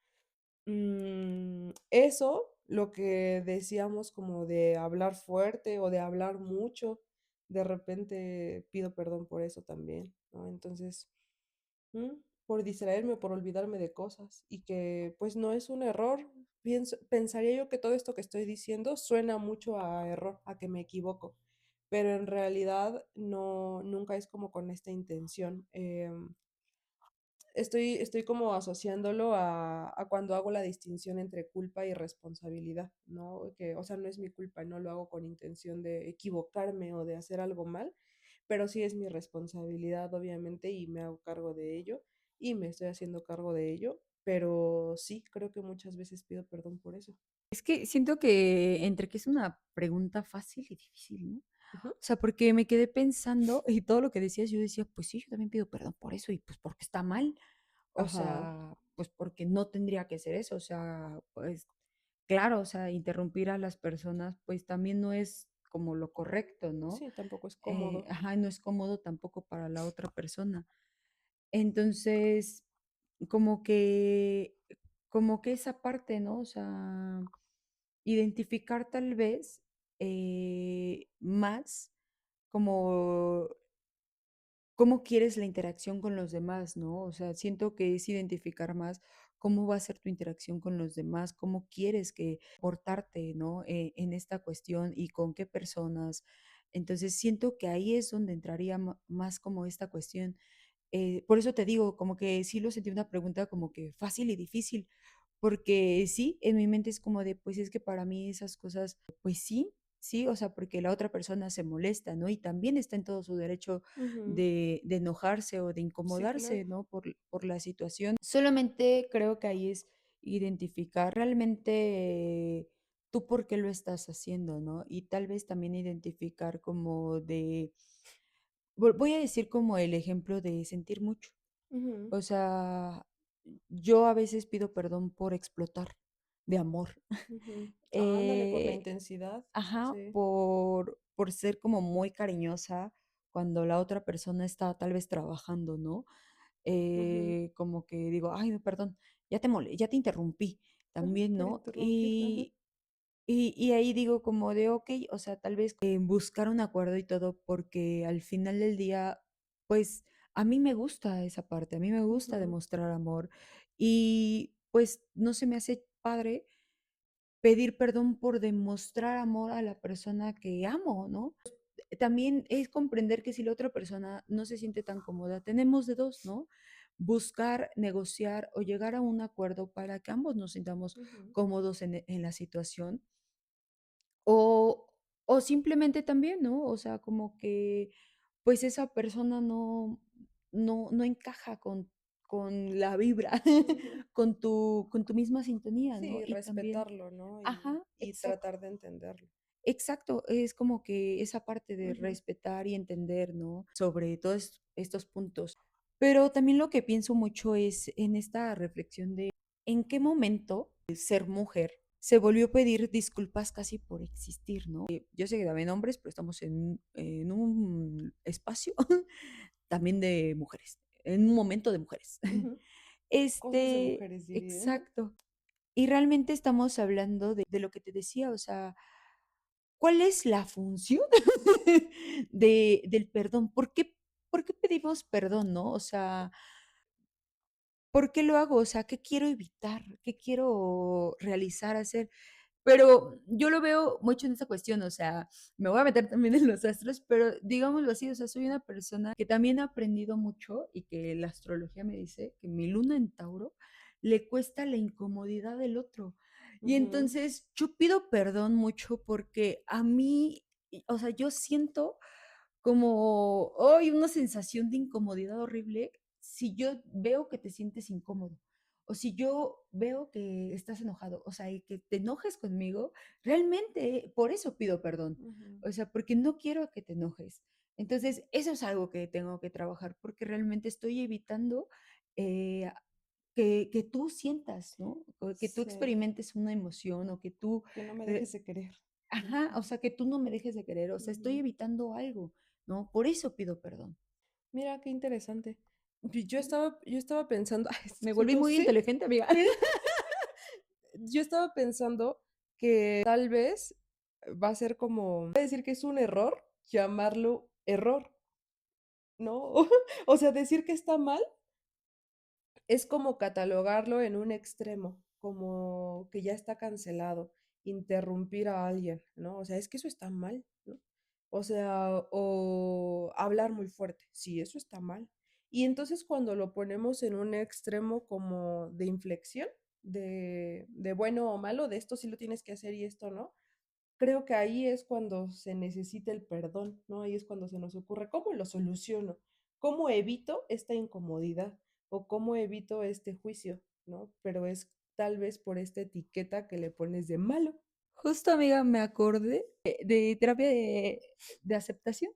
Eso, lo que decíamos como de hablar fuerte o de hablar mucho, de repente pido perdón por eso también, ¿no? Entonces, por distraerme o por olvidarme de cosas y que pues no es un error. Pensaría yo que todo esto que estoy diciendo suena mucho a error, a que me equivoco, pero en realidad no, nunca es como con esta intención. Estoy como asociándolo a cuando hago la distinción entre culpa y responsabilidad, ¿no? Que, o sea, no es mi culpa, no lo hago con intención de equivocarme o de hacer algo mal, pero sí es mi responsabilidad, obviamente, y me hago cargo de ello y me estoy haciendo cargo de ello, pero sí, creo que muchas veces pido perdón por eso. Es que siento que entre que es una pregunta fácil y difícil, ¿no? Ujú. O sea, porque me quedé pensando y todo lo que decías, yo decía: "Pues sí, yo también pido perdón por eso", y pues porque está mal. O Ajá. sea, pues porque no tendría que ser eso. O sea, pues claro, o sea, interrumpir a las personas, pues también no es como lo correcto, ¿no? Sí, tampoco es cómodo. Ajá, no es cómodo tampoco para la otra persona. Entonces, como que como que esa parte, ¿no? O sea, identificar tal vez, más como cómo quieres la interacción con los demás, ¿no? O sea, siento que es identificar más cómo va a ser tu interacción con los demás, cómo quieres que portarte, ¿no? En esta cuestión y con qué personas. Entonces, siento que ahí es donde entraría más como esta cuestión. Por eso te digo, como que sí lo sentí una pregunta como que fácil y difícil, porque sí, en mi mente es como de, pues es que para mí esas cosas, pues sí, sí, o sea, porque la otra persona se molesta, ¿no? Y también está en todo su derecho Ujú. de enojarse o de Sí, incomodarse, claro. ¿no? Por la situación. Solamente creo que ahí es identificar realmente tú por qué lo estás haciendo, ¿no? Y tal vez también identificar como de, voy a decir como el ejemplo de sentir mucho. Ujú, O sea, yo a veces pido perdón por explotar de amor. ujú. Ándale, por la Eh, intensidad. ajá, Sí. por ser como muy cariñosa cuando la otra persona está tal vez trabajando, ¿no? Ujú. Como que digo: "Ay, perdón, ya te interrumpí", Ajá, también, por ¿no? interrumpir, ajá. Y ahí digo como de okey, o sea, tal vez, buscar un acuerdo y todo, porque al final del día, pues, a mí me gusta esa parte, a mí me gusta Ujú, demostrar amor y, pues, no se me hace padre pedir perdón por demostrar amor a la persona que amo, ¿no? También es comprender que si la otra persona no se siente tan cómoda, tenemos de 2, ¿no? Buscar, negociar o llegar a un acuerdo para que ambos nos sintamos ujú, cómodos en la situación. O o simplemente también, ¿no? O sea, como que, pues, esa persona no encaja con la vibra, ujú. con tu misma sintonía, ¿no? Sí, Y también respetarlo, ¿no? ajá, Y tratar de entenderlo. exacto, es como que esa parte de Ujú, respetar y entender, ¿no? Sobre todos estos puntos. Pero también lo que pienso mucho es en esta reflexión de, ¿en qué momento ser mujer se volvió a pedir disculpas casi por existir, ¿no? Yo sé que también hombres, pero estamos en un espacio también de mujeres. en un momento de mujeres. Ujú. Cosas de Este, mujeres, diría. exacto. Y realmente estamos hablando de lo que te decía, o sea, ¿cuál es la función del perdón? ¿Por qué pedimos perdón, no? O sea, ¿por qué lo hago? O sea, ¿qué quiero evitar? ¿Qué quiero realizar, hacer? Pero yo lo veo mucho en esta cuestión, o sea, me voy a meter también en los astros, pero digámoslo así, o sea, soy una persona que también ha aprendido mucho y que la astrología me dice que mi luna en Tauro le cuesta la incomodidad del otro. Y Ujú, entonces yo pido perdón mucho porque a mí, o sea, yo siento como, hoy una sensación de incomodidad horrible si yo veo que te sientes incómodo, o si yo veo que estás enojado, o sea, y que te enojes conmigo, realmente por eso pido perdón, ujú. o sea, porque no quiero que te enojes. Entonces, eso es algo que tengo que trabajar, porque realmente estoy evitando, eh, que tú sientas, ¿no? O que tú Sí, experimentes una emoción, o que tú, que no me dejes re de querer. ajá, o sea, que tú no me dejes de querer, o sea, estoy Ujú. evitando algo, ¿no? Por eso pido perdón. Mira, qué interesante. Yo estaba pensando, ay, Me volví justo muy sí, inteligente, amiga. yo estaba pensando que tal vez va a ser como, voy a decir que es un error llamarlo error, ¿no? O sea, decir que está mal es como catalogarlo en un extremo, como que ya está cancelado, interrumpir a alguien, ¿no? O sea, es que eso está mal, ¿no? O sea, o hablar muy fuerte, sí, eso está mal. Y entonces cuando lo ponemos en un extremo como de inflexión, de bueno o malo, de esto sí lo tienes que hacer y esto no, creo que ahí es cuando se necesita el perdón, ¿no? Ahí es cuando se nos ocurre, ¿cómo lo soluciono? ¿Cómo evito esta incomodidad? ¿O cómo evito este juicio? ¿No? Pero es tal vez por esta etiqueta que le pones de malo. Justo, amiga, me acordé de terapia de aceptación.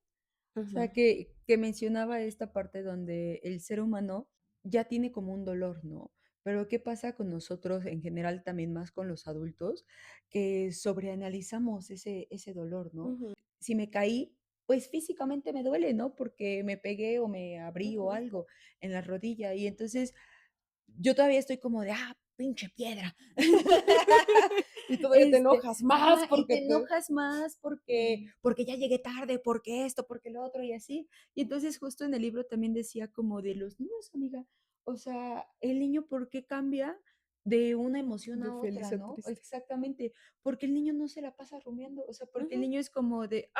O Ujú, sea, que mencionaba esta parte donde el ser humano ya tiene como un dolor, ¿no? Pero, ¿qué pasa con nosotros en general, también más con los adultos? Que sobreanalizamos ese dolor, ¿no? ujú, Si me caí, pues físicamente me duele, ¿no? Porque me pegué o me abrí o ujú. algo en la rodilla. Y entonces yo todavía estoy como de, pinche piedra. Y todavía te enojas más Ajá, y porque te te... enojas más Ujú, porque ya llegué tarde, porque esto, porque lo otro y así. Y entonces justo en el libro también decía como de los niños, amiga. O sea, el niño, ¿por qué cambia de una emoción de a feliz otra, a no? triste. Exactamente, porque el niño no se la pasa rumiando, o sea, porque el Ujú. niño es como de,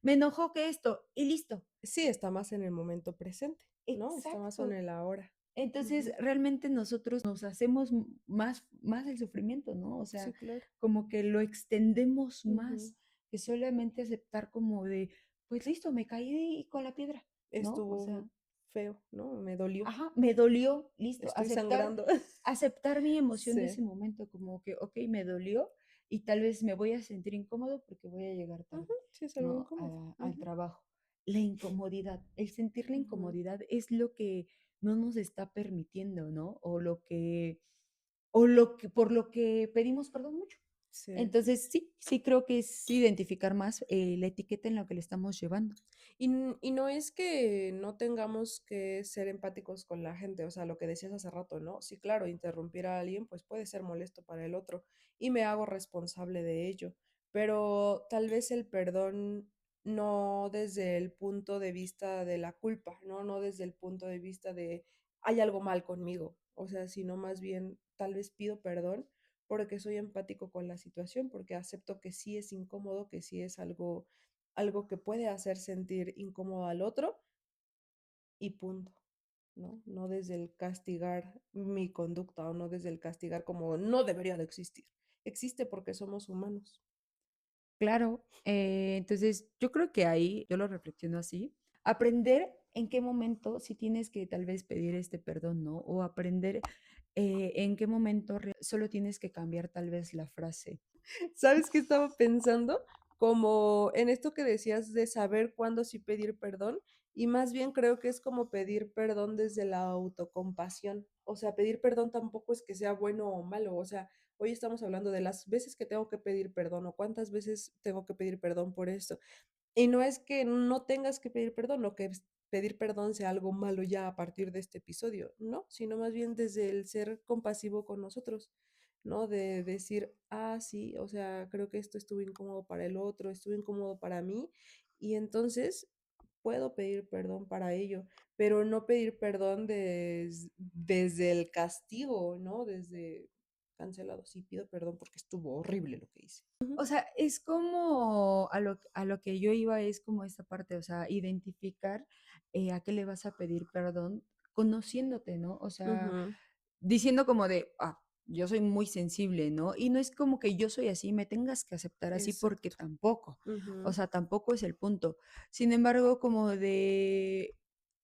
me enojó que esto, y listo. Sí, está más en el momento presente, ¿no? Está más en Exacto. el ahora. Entonces, Ujú. realmente nosotros nos hacemos más el sufrimiento, ¿no? O Sí, sea, claro. como que lo extendemos Ujú. más que solamente aceptar como de, pues listo, me caí con la piedra, ¿no? O sea, Estuvo feo, ¿no? Me dolió. ajá, me dolió, listo, Estoy sangrando. aceptar mi emoción de ese Sí. momento, como que, okey, me dolió y tal vez me voy a sentir incómodo porque voy a llegar Ujú, tarde, sí, es algo ¿no? incómodo. Al Ujú, trabajo. La incomodidad, el sentir la ujú. incomodidad es lo que no nos está permitiendo, ¿no? O lo que por lo que pedimos perdón mucho. Sí. Entonces, sí creo que es identificar más, la etiqueta en la que le estamos llevando. Y no es que no tengamos que ser empáticos con la gente, o sea, lo que decías hace rato, ¿no? Sí, claro, interrumpir a alguien, pues, puede ser molesto para el otro, y me hago responsable de ello, pero tal vez el perdón no desde el punto de vista de la culpa, ¿no? No desde el punto de vista de: "Hay algo mal conmigo", o sea, sino más bien, tal vez pido perdón porque soy empático con la situación, porque acepto que sí es incómodo, que sí es algo que puede hacer sentir incómodo al otro y punto, ¿no? No desde el castigar mi conducta o no desde el castigar como no debería de existir. Existe porque somos humanos. Claro, entonces yo creo que ahí yo lo reflexiono así, aprender en qué momento sí tienes que tal vez pedir este perdón, ¿no? O aprender, en qué momento solo tienes que cambiar tal vez la frase. ¿Sabes qué estaba pensando? Como en esto que decías de saber cuándo sí pedir perdón, y más bien creo que es como pedir perdón desde la autocompasión. O sea, pedir perdón tampoco es que sea bueno o malo. O sea, hoy estamos hablando de las veces que tengo que pedir perdón o cuántas veces tengo que pedir perdón por esto. Y no es que no tengas que pedir perdón, lo que pedir perdón sea algo malo ya a partir de este episodio, no, sino más bien desde el ser compasivo con nosotros, ¿no? De decir, ah, sí, o sea, creo que esto estuvo incómodo para el otro, estuvo incómodo para mí, y entonces puedo pedir perdón para ello, pero no pedir perdón desde el castigo, ¿no? Desde cancelado, sí, pido perdón porque estuvo horrible lo que hice. O sea, es como a lo que yo iba es como esta parte, o sea, identificar, a qué le vas a pedir perdón conociéndote, ¿no? O sea, Ujú, diciendo como de, yo soy muy sensible, ¿no? Y no es como que yo soy así, me tengas que aceptar así porque exacto. tampoco, o Ujú, sea, tampoco es el punto. Sin embargo, como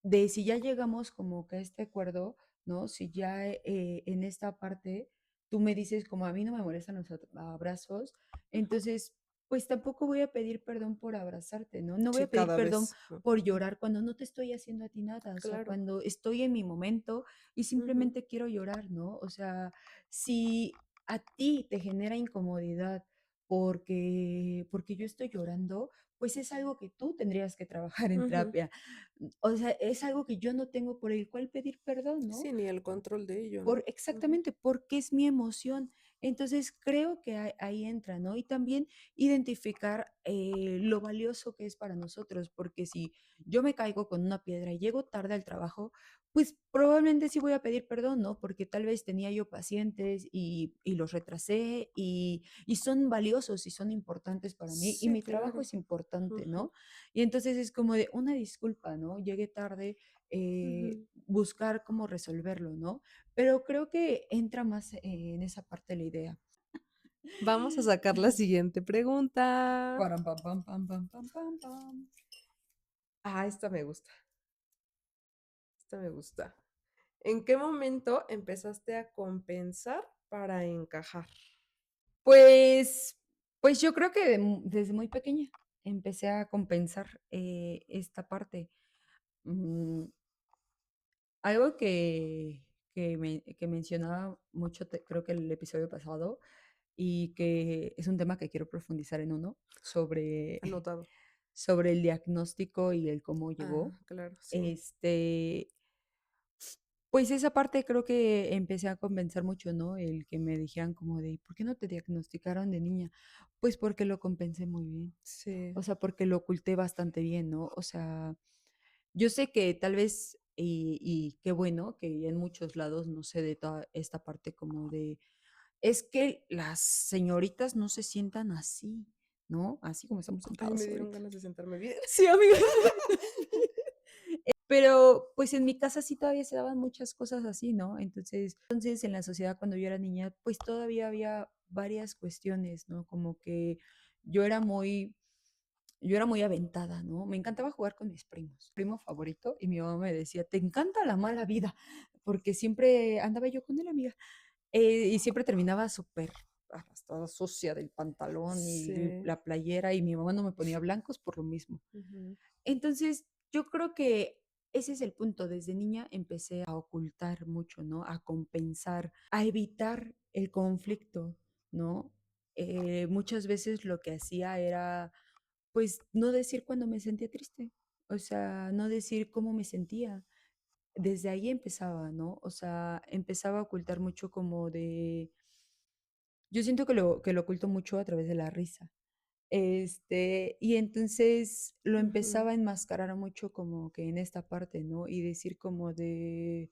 de si ya llegamos como que a este acuerdo, ¿no? Si ya, en esta parte tú me dices como a mí no me molestan los abrazos, ujú. entonces, pues tampoco voy a pedir perdón por abrazarte, ¿no? No voy Sí, a pedir cada perdón vez, ¿no? por Ujú, llorar cuando no te estoy haciendo a ti nada, o sea, claro. cuando estoy en mi momento y Ujú, simplemente quiero llorar, ¿no? O sea, si a ti te genera incomodidad porque yo estoy llorando, pues es algo que tú tendrías que trabajar en ujú. terapia. O sea, es algo que yo no tengo por el cual pedir perdón, ¿no? Sí, ni el control de ello, Por ¿no? Ujú, exactamente, porque es mi emoción. Entonces, creo que ahí entra, ¿no? Y también identificar, lo valioso que es para nosotros, porque si yo me caigo con una piedra y llego tarde al trabajo, pues, probablemente sí voy a pedir perdón, ¿no? Porque tal vez tenía yo pacientes y los retrasé, y son valiosos y son importantes para mí, y sí, mi trabajo claro. es importante, Ujú, ¿no? Y entonces es como de una disculpa, ¿no? Llegué tarde, ujú. buscar cómo resolverlo, ¿no? Pero creo que entra más en esa parte la idea. Vamos a sacar la siguiente pregunta. Param, pam, pam, pam, pam, pam, pam, pam. Ah, esta me gusta, esta me gusta. ¿En qué momento empezaste a compensar para encajar? Pues pues yo creo que desde muy pequeña empecé a compensar, esta parte. Mm, algo que mencionaba mucho, creo que el episodio pasado, y que es un tema que quiero profundizar en uno, sobre Anotado. sobre el diagnóstico y el cómo llegó. Ah, claro, sí. Este, pues esa parte creo que empecé a compensar mucho, ¿no? El que me dijeran como de: "¿Por qué no te diagnosticaron de niña?". Pues porque lo compensé muy bien, Sí. o sea, porque lo oculté bastante bien, ¿no? O sea, yo sé que tal vez, y qué bueno que en muchos lados no se dé toda esta parte como de: "Es que las señoritas no se sientan así", ¿no? Así como estamos Ay, me sentadas dieron ahorita. ganas de sentarme bien. Sí, amiga. Pero, pues, en mi casa sí todavía se daban muchas cosas así, ¿no? Entonces, en la sociedad cuando yo era niña, pues, todavía había varias cuestiones, ¿no? Como que yo era muy yo era muy aventada, ¿no? Me encantaba jugar con mis primos. Primo favorito, y mi mamá me decía: "Te encanta la mala vida", porque siempre andaba yo con él, amiga, y siempre terminaba súper arrastrada, sucia del pantalón y Sí. la playera, y mi mamá no me ponía blancos por lo mismo. Ujú, Entonces, yo creo que ese es el punto. Desde niña empecé a ocultar mucho, ¿no? A compensar, a evitar el conflicto, ¿no? Muchas veces lo que hacía era, pues, no decir cuando me sentía triste, o sea, no decir cómo me sentía. Desde ahí empezaba, ¿no? O sea, empezaba a ocultar mucho como de yo siento que lo oculto mucho a través de la risa. Y entonces lo ujú. empezaba a enmascarar mucho como que en esta parte, ¿no? Y decir como de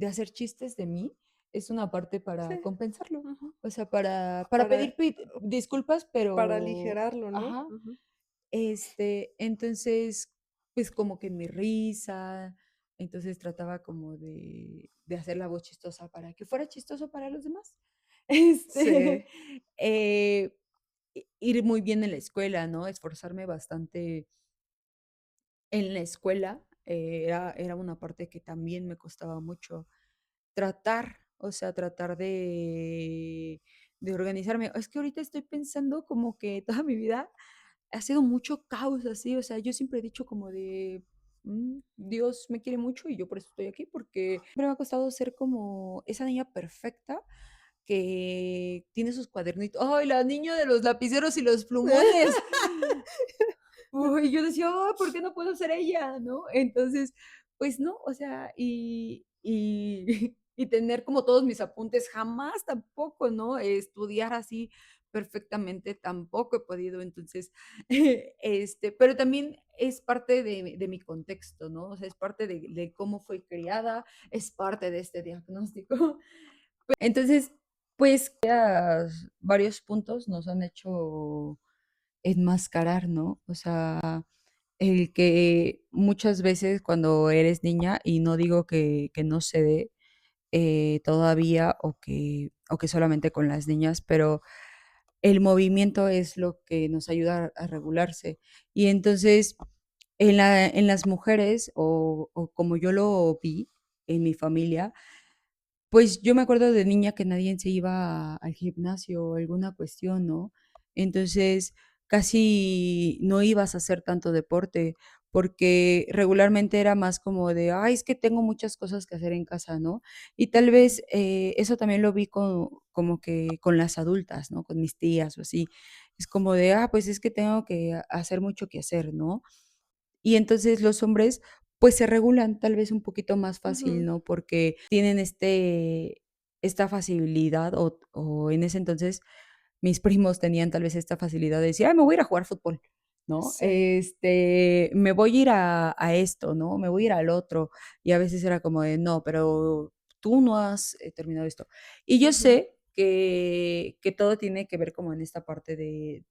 hacer chistes de mí, es una parte Sí, para compensarlo. ujú. O sea, para Para pedir disculpas, para pero aligerarlo, ¿no? ajá. Ujú. Entonces, pues, como que mi risa, entonces trataba como de hacer la voz chistosa para que fuera chistoso para los demás. Este, Sí. eh, ir muy bien en la escuela, ¿no? Esforzarme bastante en la escuela, era una parte que también me costaba mucho. O sea, tratar de organizarme. Es que ahorita estoy pensando como que toda mi vida ha sido mucho caos así, o sea, yo siempre he dicho como de, Dios me quiere mucho y yo por eso estoy aquí, porque siempre me ha costado ser como esa niña perfecta que tiene sus cuadernitos. ¡Ay, la niña de los lapiceros y los plumones! Y yo decía: "Ay, ¿por qué no puedo ser ella?", ¿no? Entonces, pues no, o sea, y tener como todos mis apuntes, jamás tampoco, ¿no? Estudiar así perfectamente tampoco he podido. Entonces, pero también es parte de mi contexto, ¿no? O sea, es parte de cómo fui criada, es parte de este diagnóstico. Entonces, pues, varios puntos nos han hecho enmascarar, ¿no? O sea, el que muchas veces cuando eres niña, y no digo que no se dé, todavía o que solamente con las niñas, pero el movimiento es lo que nos ayuda a regularse. Y entonces, en las mujeres, o como yo lo vi en mi familia, pues, yo me acuerdo de niña que nadie se iba al gimnasio o alguna cuestión, ¿no? Entonces, casi no ibas a hacer tanto deporte, porque regularmente era más como de: "Ay, es que tengo muchas cosas que hacer en casa", ¿no? Y tal Ujú, vez, eso también lo vi como que con las adultas, ¿no? Con mis tías o así. Es como de: "Ah, pues es que tengo que hacer mucho que hacer", ¿no? Y entonces los hombres, pues, se regulan tal vez un poquito más fácil, ujú. ¿no? Porque tienen esta facilidad, o en ese entonces mis primos tenían tal vez esta facilidad de decir: "Ay, me voy a ir a jugar fútbol", ¿no? Sí. Me voy a ir a esto, ¿no? Me voy a ir al otro. Y a veces era como de: "No, pero tú no has, terminado esto". Y yo Ujú. sé que todo tiene que ver como en esta parte de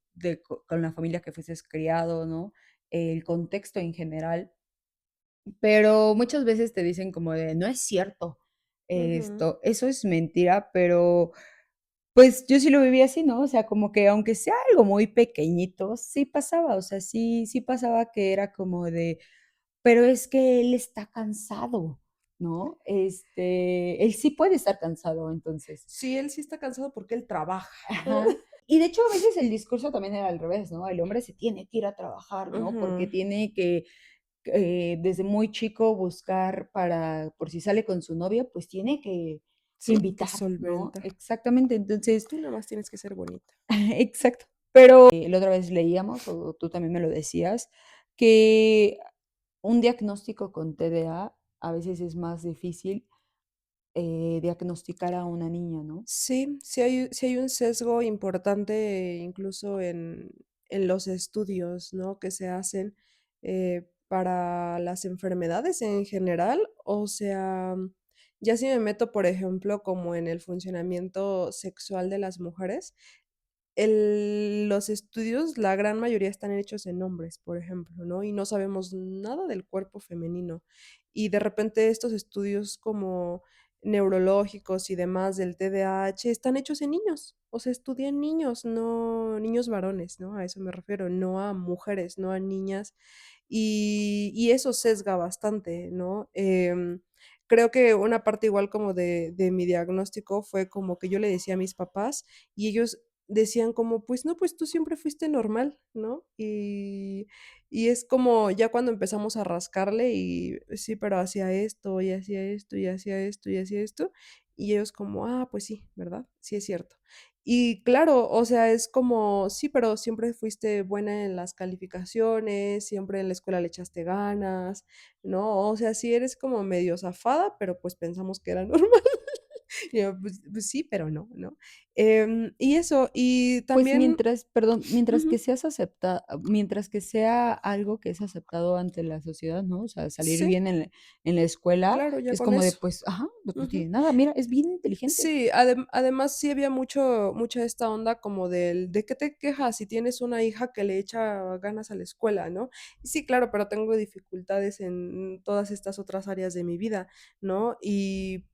con la familia que fueses criado, ¿no? El contexto en general, pero muchas veces te dicen como de: "No es cierto, Ujú. eso es mentira", pero, pues, yo sí lo viví así, ¿no? O sea, como que aunque sea algo muy pequeñito, sí pasaba, o sea, sí pasaba que era como de: "Pero es que él está cansado", ¿no? Él sí puede estar cansado, entonces. Sí, él sí está cansado porque él trabaja. Ajá. Y de hecho, a veces el discurso también era al revés, ¿no? El hombre se tiene que ir a trabajar, ¿no? Porque Ujú. tiene que desde muy chico buscar por si sale con su novia, pues tiene que Sí, que invitar, ¿no? solventa. Exactamente, entonces, Tú nada más tienes que ser bonita. exacto. Pero, la otra vez leíamos, o tú también me lo decías, que un diagnóstico con TDA a veces es más difícil, diagnosticar a una niña, ¿no? Sí, sí hay un sesgo importante incluso en los estudios, ¿no?, que se hacen, para las enfermedades en general. O sea, ya si me meto, por ejemplo, como en el funcionamiento sexual de las mujeres, los estudios, la gran mayoría están hechos en hombres, por ejemplo, ¿no? Y no sabemos nada del cuerpo femenino. Y de repente estos estudios como neurológicos y demás del TDAH están hechos en niños. O sea, estudian niños, no niños varones, ¿no? A eso me refiero, no a mujeres, no a niñas. Y eso sesga bastante, ¿no? Creo que una parte igual como de mi diagnóstico fue como que yo le decía a mis papás y ellos decían como: "Pues no, pues tú siempre fuiste normal", ¿no? Y es como ya cuando empezamos a rascarle y sí, pero hacía esto, y hacía esto, y hacía esto, y hacía esto, y ellos como: "Ah, pues sí, ¿verdad? Sí es cierto". Y claro, o sea, es como: "Sí, pero siempre fuiste buena en las calificaciones, siempre en la escuela le echaste ganas", ¿no? O sea, sí eres como medio zafada, pero pues pensamos que era normal. Y yo: "Pues sí, pero no", ¿no? Y eso, y Pues también mientras que ujú, seas mientras que sea algo que es aceptado ante la sociedad, ¿no? O sea, salir sí, bien en la escuela claro, ya es con como de, eso. pues, ajá, pues no Ujú. tiene nada, mira, es bien inteligente. Sí, además sí había mucha esta onda como ¿de qué te quejas si tienes una hija que le echa ganas a la escuela?", ¿no? Y sí, claro, pero tengo dificultades en todas estas otras áreas de mi vida, ¿no?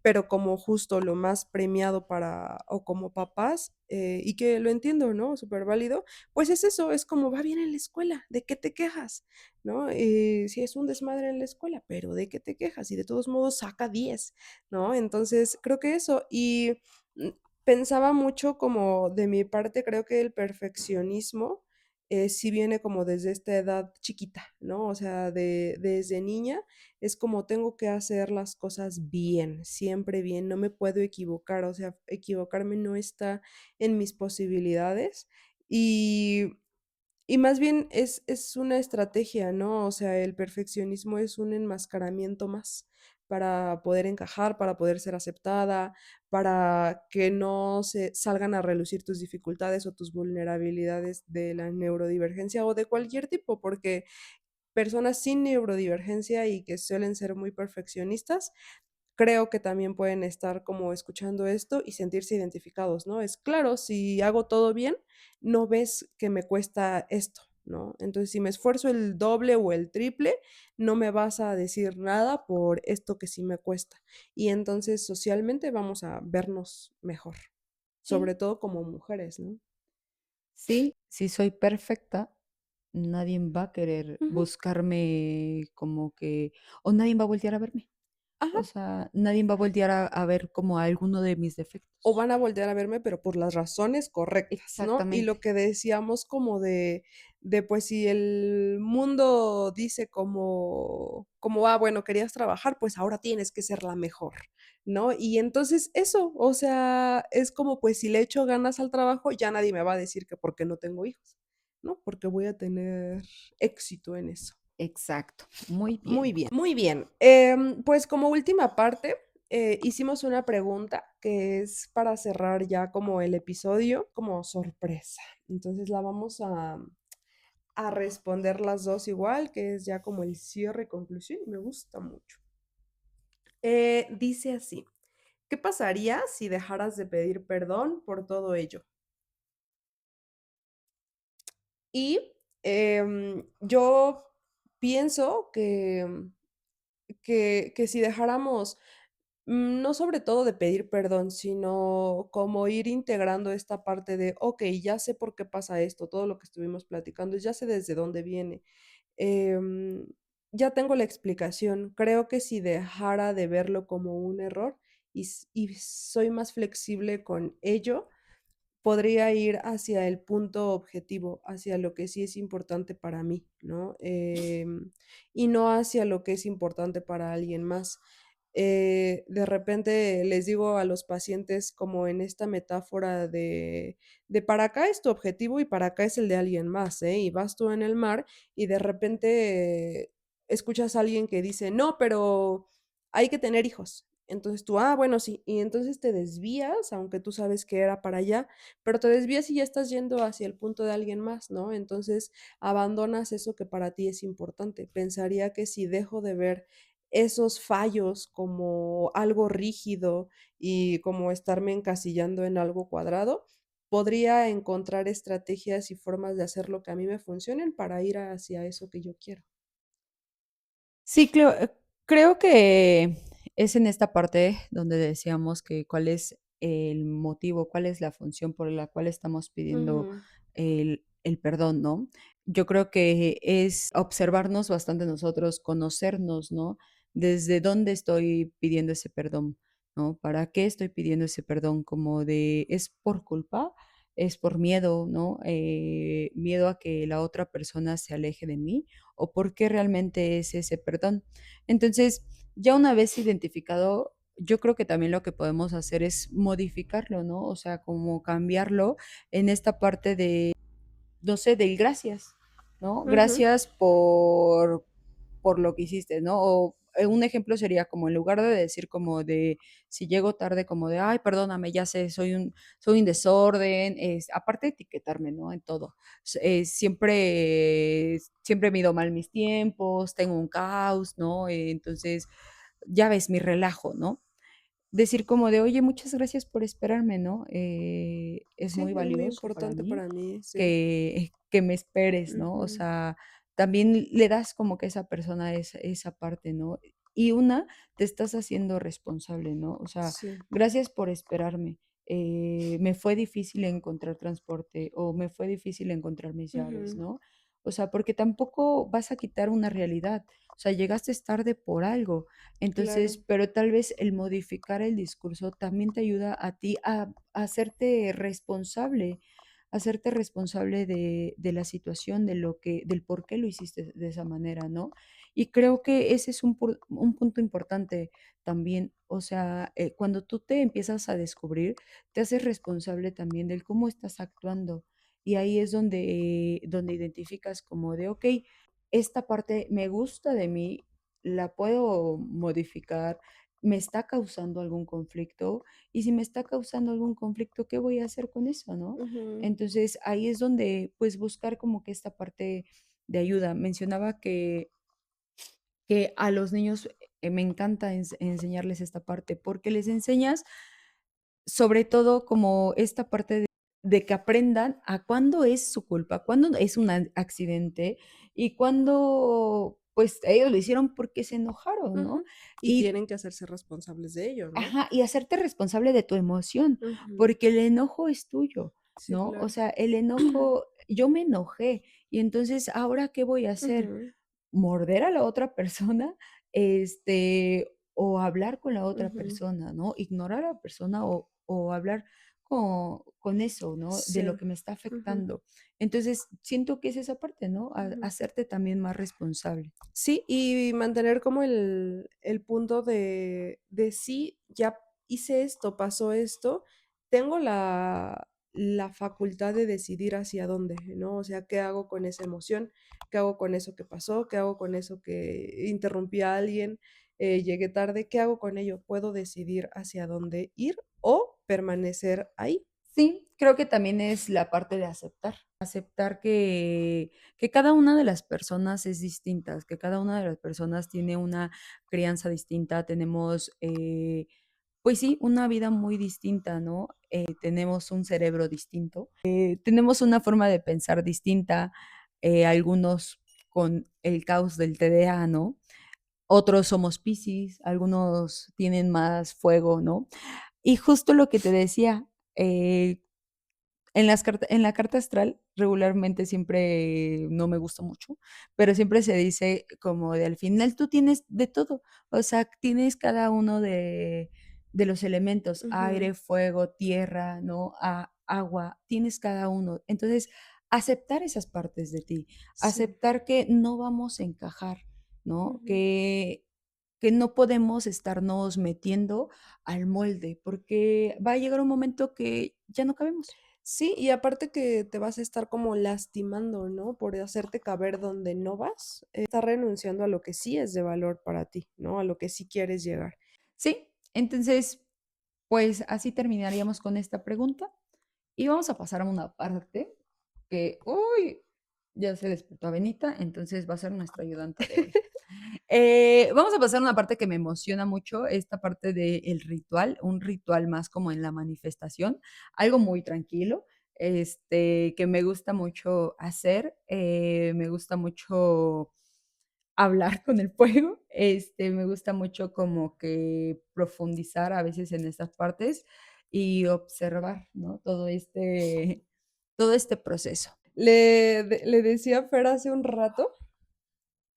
Pero como justo lo más premiado para o como papás, y que lo entiendo, ¿no? Súper válido, pues es eso, es como: "Va bien en la escuela, ¿de qué te quejas?", ¿no? Sí es un desmadre en la escuela, pero ¿de qué te quejas? Y de todos modos saca 10. ¿No? Entonces, creo que eso. Y, mm, pensaba mucho como de mi parte, creo que el perfeccionismo, sí viene como desde esta edad chiquita, ¿no? O sea, desde niña es como tengo que hacer las cosas bien, siempre bien, no me puedo equivocar, o sea, equivocarme no está en mis posibilidades. Y Y más bien es una estrategia, ¿no? O sea, el perfeccionismo es un enmascaramiento más para poder encajar, para poder ser aceptada, para que no se salgan a relucir tus dificultades o tus vulnerabilidades de la neurodivergencia o de cualquier tipo, porque personas sin neurodivergencia y que suelen ser muy perfeccionistas, creo que también pueden estar como escuchando esto y sentirse identificados, ¿no? Es claro, si hago todo bien, no ves que me cuesta esto, ¿no? Entonces, si me esfuerzo el doble o el triple, no me vas a decir nada por esto que sí me cuesta. Y entonces, socialmente vamos a vernos mejor, Sí. sobre todo como mujeres, ¿no? Sí, si soy perfecta, nadie va a querer Ujú. buscarme como que o nadie va a voltear a verme. Ajá. O sea, nadie va a voltear a ver como alguno de mis O defectos. van a voltear a verme, pero por las razones correctas, ¿no? Y lo Exactamente, que decíamos como de, pues, si el mundo dice como: "Ah, bueno, querías trabajar, pues ahora tienes que ser la mejor", ¿no? Y entonces eso, o sea, es como, pues, si le echo ganas al trabajo, ya nadie me va a decir que por qué no tengo hijos, ¿no? Porque voy a tener éxito en eso. exacto. Muy Muy bien. bien, muy bien. Pues como última parte, hicimos una pregunta que es para cerrar ya como el episodio, como sorpresa. Entonces la vamos a responder las dos igual, que es ya como el cierre y conclusión, y me gusta mucho. Dice así, ¿qué pasaría si dejaras de pedir perdón por todo ello? Y yo pienso que si dejáramos no sobre todo de pedir perdón, sino como ir integrando esta parte de, okey, ya sé por qué pasa esto, todo lo que estuvimos platicando, ya sé desde dónde viene. Em, ya tengo la explicación. Creo que si dejara de verlo como un error y soy más flexible con ello, podría ir hacia el punto objetivo, hacia lo que sí es importante para mí, ¿no? Y no hacia lo que es importante para alguien más. De repente les digo a los pacientes como en esta metáfora de para acá es tu objetivo y para acá es el de alguien más, ¿eh? Y vas tú en el mar y de repente escuchas a alguien que dice, no, pero hay que tener hijos. Entonces tú, ah, bueno, sí. Y entonces te desvías, aunque tú sabes que era para allá, pero te desvías y ya estás yendo hacia el punto de alguien más, ¿no? Entonces abandonas eso que para ti es importante. Pensaría que si dejo de ver esos fallos como algo rígido y como estarme encasillando en algo cuadrado, podría encontrar estrategias y formas de hacer lo que a mí me funcionen para ir hacia eso que yo quiero. Sí, creo que es en esta parte donde decíamos que cuál es el motivo, cuál es la función por la cual estamos pidiendo Ujú, el perdón, ¿no? Yo creo que es observarnos bastante nosotros, conocernos, ¿no? Desde dónde estoy pidiendo ese perdón, ¿no? ¿Para qué estoy pidiendo ese perdón? Como de, ¿es por culpa? ¿Es por miedo, ¿no? Miedo a que la otra persona se aleje de mí o por qué realmente es ese perdón. Entonces, ya una vez identificado, yo creo que también lo que podemos hacer es modificarlo, ¿no? O sea, como cambiarlo en esta parte de no sé, del gracias, ¿no? ujú. Gracias por lo que hiciste, ¿no? O, un ejemplo sería como en lugar de decir como de, si llego tarde, como de: "Ay, perdóname, ya sé, soy un desorden", aparte de etiquetarme, ¿no? En todo. Siempre mido mal mis tiempos, tengo un caos, ¿no? Entonces, ya ves, mi relajo, ¿no? Decir como de: "Oye, muchas gracias por esperarme", ¿no? Es Sí, muy es muy valioso para importante mí para mí, sí. que me esperes, ¿no? O Ujú. sea, también le das como que a esa persona esa parte, ¿no? Y una, te estás haciendo responsable, ¿no? O sea, Sí. gracias por esperarme. Me fue difícil encontrar transporte o me fue difícil encontrar mis llaves, Ujú. ¿no? O sea, porque tampoco vas a quitar una realidad. O sea, llegaste tarde por algo. Entonces, Claro. pero tal vez el modificar el discurso también te ayuda a ti a hacerte responsable de la situación, del por qué lo hiciste de esa manera, ¿no? Y creo que ese es un punto importante también, o sea, cuando tú te empiezas a descubrir, te haces responsable también del cómo estás actuando. y ahí es donde identificas como de, okey, esta parte me gusta de mí, la puedo modificar, me está causando algún conflicto, y si me está causando algún conflicto, ¿qué voy a hacer con eso, no? Ujú, Entonces, ahí es donde, pues, buscar como que esta parte de ayuda. Mencionaba que a los niños, me encanta enseñarles esta parte, porque les enseñas, sobre todo, como esta parte de que aprendan a cuándo es su culpa, cuándo es un accidente y cuándo, pues, ellos lo hicieron porque se enojaron, ¿no? ujú. Y Y tienen que hacerse responsables de ello, ¿no? ajá, y hacerte responsable de tu emoción, Ujú. porque el enojo es tuyo, Sí, ¿no? O claro. sea, el enojo, yo me enojé, y entonces, ¿ahora qué voy a hacer? Ujú, Morder a la otra persona, o hablar con la otra ujú. persona, ¿no? Ignorar a la persona o hablar con eso, ¿no? De Sí. lo que me está Ujú, afectando. Entonces, siento que es esa parte, ¿no? ujú. Hacerte también más responsable. Sí, y mantener como el punto de sí, ya hice esto, pasó esto, tengo la facultad de decidir hacia dónde, ¿no? O sea, ¿qué hago con esa emoción? ¿Qué hago con eso que pasó? ¿Qué hago con eso que interrumpí a alguien? Llegué tarde, ¿qué hago con ello? Puedo decidir hacia dónde ir o permanecer ahí. Sí, creo que también es la parte de aceptar. Aceptar que cada una de las personas es distinta, que cada una de las personas tiene una crianza distinta, tenemos, pues sí, una vida muy distinta, ¿no? Tenemos un cerebro distinto, tenemos una forma de pensar distinta, algunos con el caos del TDA, ¿no? Otros somos Piscis, algunos tienen más fuego, ¿no? Y justo lo que te decía, en la carta astral, regularmente siempre no me gusta mucho, pero siempre se dice como de al final tú tienes de todo, o sea, tienes cada uno de los elementos, Ujú. aire, fuego, tierra, ¿no? Agua, tienes cada uno. Entonces, aceptar esas partes de ti, Sí. aceptar que no vamos a encajar, ¿no? Ujú. Que no podemos estarnos metiendo al molde, porque va a llegar un momento que ya no cabemos. Sí, y aparte que te vas a estar como lastimando, ¿no? Por hacerte caber donde no vas, estás renunciando a lo que sí es de valor para ti, ¿no? A lo que sí quieres llegar. Sí, entonces, pues así terminaríamos con esta pregunta y vamos a pasar a una parte que, uy, ya se despertó Benita, entonces va a ser nuestra ayudante de hoy. Vamos a pasar a una parte que me emociona mucho, esta parte del ritual, un ritual más como en la manifestación, algo muy tranquilo, que me gusta mucho hacer, me gusta mucho hablar con el fuego, me gusta mucho como que profundizar a veces en estas partes y observar, ¿no? Todo este proceso. Le decía a Fer hace un rato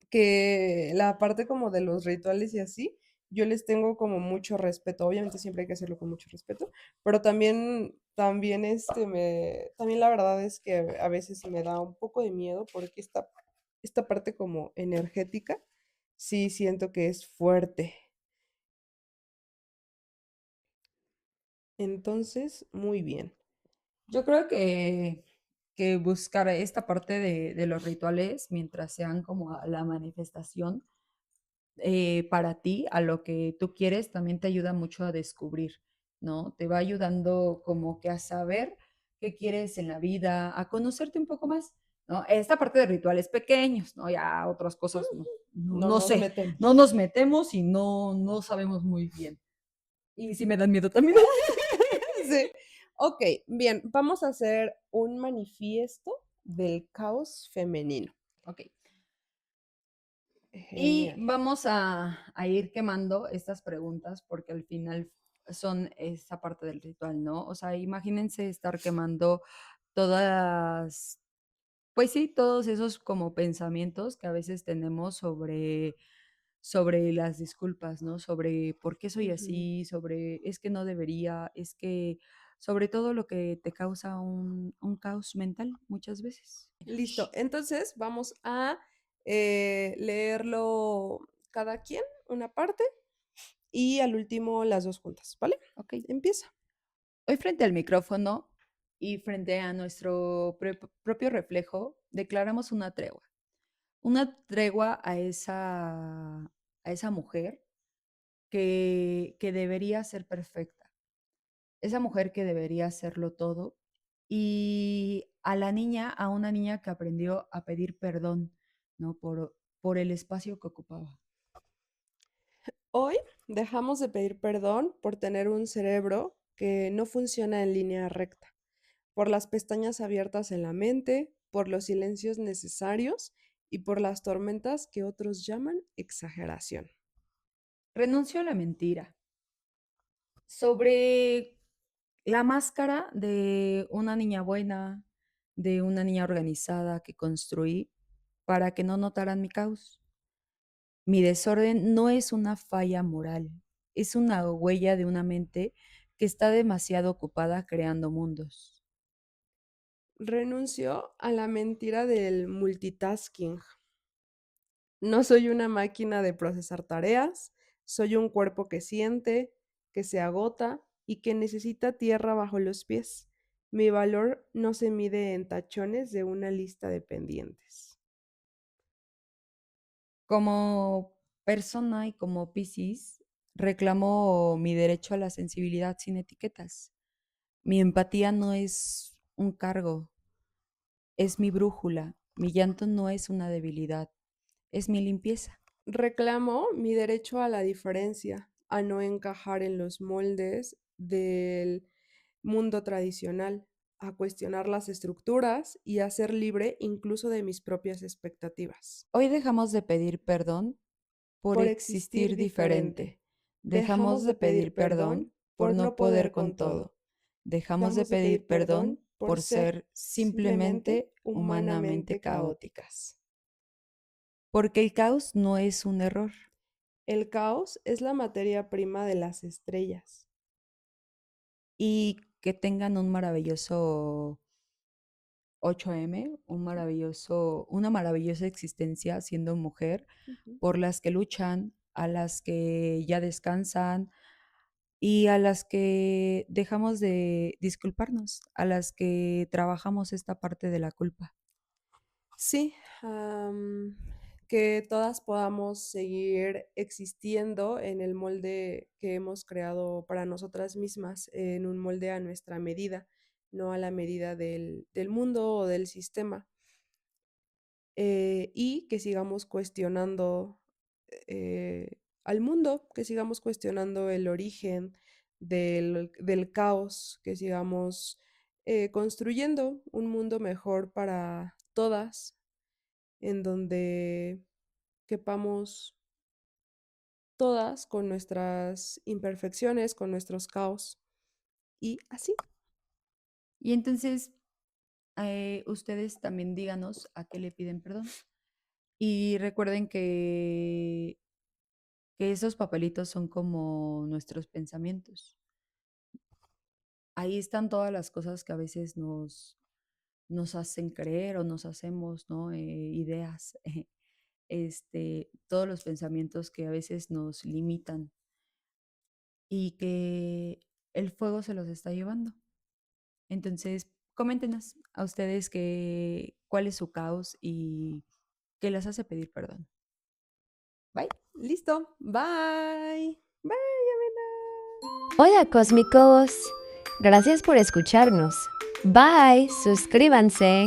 que la parte como de los rituales y así, yo les tengo como mucho respeto. Obviamente siempre hay que hacerlo con mucho respeto, pero también, también la verdad es que a veces me da un poco de miedo porque esta parte como energética, sí siento que es fuerte. Entonces, muy bien. Yo creo que buscar esta parte de los rituales, mientras sean como a la manifestación, para ti, a lo que tú quieres, también te ayuda mucho a descubrir, ¿no? Te va ayudando como que a saber qué quieres en la vida, a conocerte un poco más, ¿no? Esta parte de rituales pequeños, ¿no? Ya otras cosas No no nos sé, no metemos. nos metemos y no sabemos muy bien. Y sí me dan miedo también. Sí. Ok, bien, vamos a hacer un manifiesto del caos femenino. Okey. Y Genial. vamos a ir quemando estas preguntas, porque al final son esa parte del ritual, ¿no? O sea, imagínense estar quemando todas, pues sí, todos esos como pensamientos que a veces tenemos sobre las disculpas, ¿no? Sobre por qué soy Ujú. así, sobre es que no debería, es que sobre todo lo que te causa un caos mental muchas veces. Listo. Entonces vamos a leerlo cada quien, una parte, y al último las dos juntas, ¿vale? Okey. Empieza. Hoy frente al micrófono y frente a nuestro propio reflejo, declaramos una tregua a esa mujer que debería ser perfecta, esa mujer que debería hacerlo todo, y a la niña, a una niña que aprendió a pedir perdón, ¿no? Por el espacio que ocupaba. Hoy dejamos de pedir perdón por tener un cerebro que no funciona en línea recta, por las pestañas abiertas en la mente, por los silencios necesarios y por las tormentas que otros llaman exageración. Renunció a la mentira sobre la máscara de una niña buena, de una niña organizada que construí para que no notaran mi caos. Mi desorden no es una falla moral, es una huella de una mente que está demasiado ocupada creando mundos. Renunció a la mentira del multitasking. No soy una máquina de procesar tareas, soy un cuerpo que siente, que se agota y que necesita tierra bajo los pies. Mi valor no se mide en tachones de una lista de pendientes. Como persona y como Piscis, reclamo mi derecho a la sensibilidad sin etiquetas. Mi empatía no es un cargo, es mi brújula. Mi llanto no es una debilidad, es mi limpieza. Reclamo mi derecho a la diferencia, a no encajar en los moldes del mundo tradicional, a cuestionar las estructuras y a ser libre incluso de mis propias expectativas. Hoy dejamos de pedir perdón por Por existir existir diferente. diferente. Dejamos Dejamos de de pedir pedir perdón perdón por por no no poder poder con con todo. todo. Dejamos de Dejamos de pedir pedir perdón perdón por por ser ser simplemente simplemente humanamente humanamente caóticas. caóticas. Porque el caos no es un error. El caos es la materia prima de las estrellas. Y que tengan un maravilloso 8M, una maravillosa existencia siendo mujer, Ujú. por las que luchan, a las que ya descansan y a las que dejamos de disculparnos, a las que trabajamos esta parte de la culpa. Sí, que todas podamos seguir existiendo en el molde que hemos creado para nosotras mismas, en un molde a nuestra medida, no a la medida del mundo o del sistema. Y que sigamos cuestionando al mundo, que sigamos cuestionando el origen del caos, que sigamos construyendo un mundo mejor para todas, en donde quepamos todas con nuestras imperfecciones, con nuestros caos y así. Y entonces, ustedes también díganos a qué le piden perdón. Y recuerden que esos papelitos son como nuestros pensamientos. Ahí están todas las cosas que a veces nos hacen creer o nos hacemos, ¿no? Ideas, todos los pensamientos que a veces nos limitan y que el fuego se los está llevando. Entonces, coméntenos a ustedes cuál es su caos y qué les hace pedir perdón. Bye. Listo, bye. Bye, Amena. Hola cósmicos, gracias por escucharnos. Bye, suscríbanse.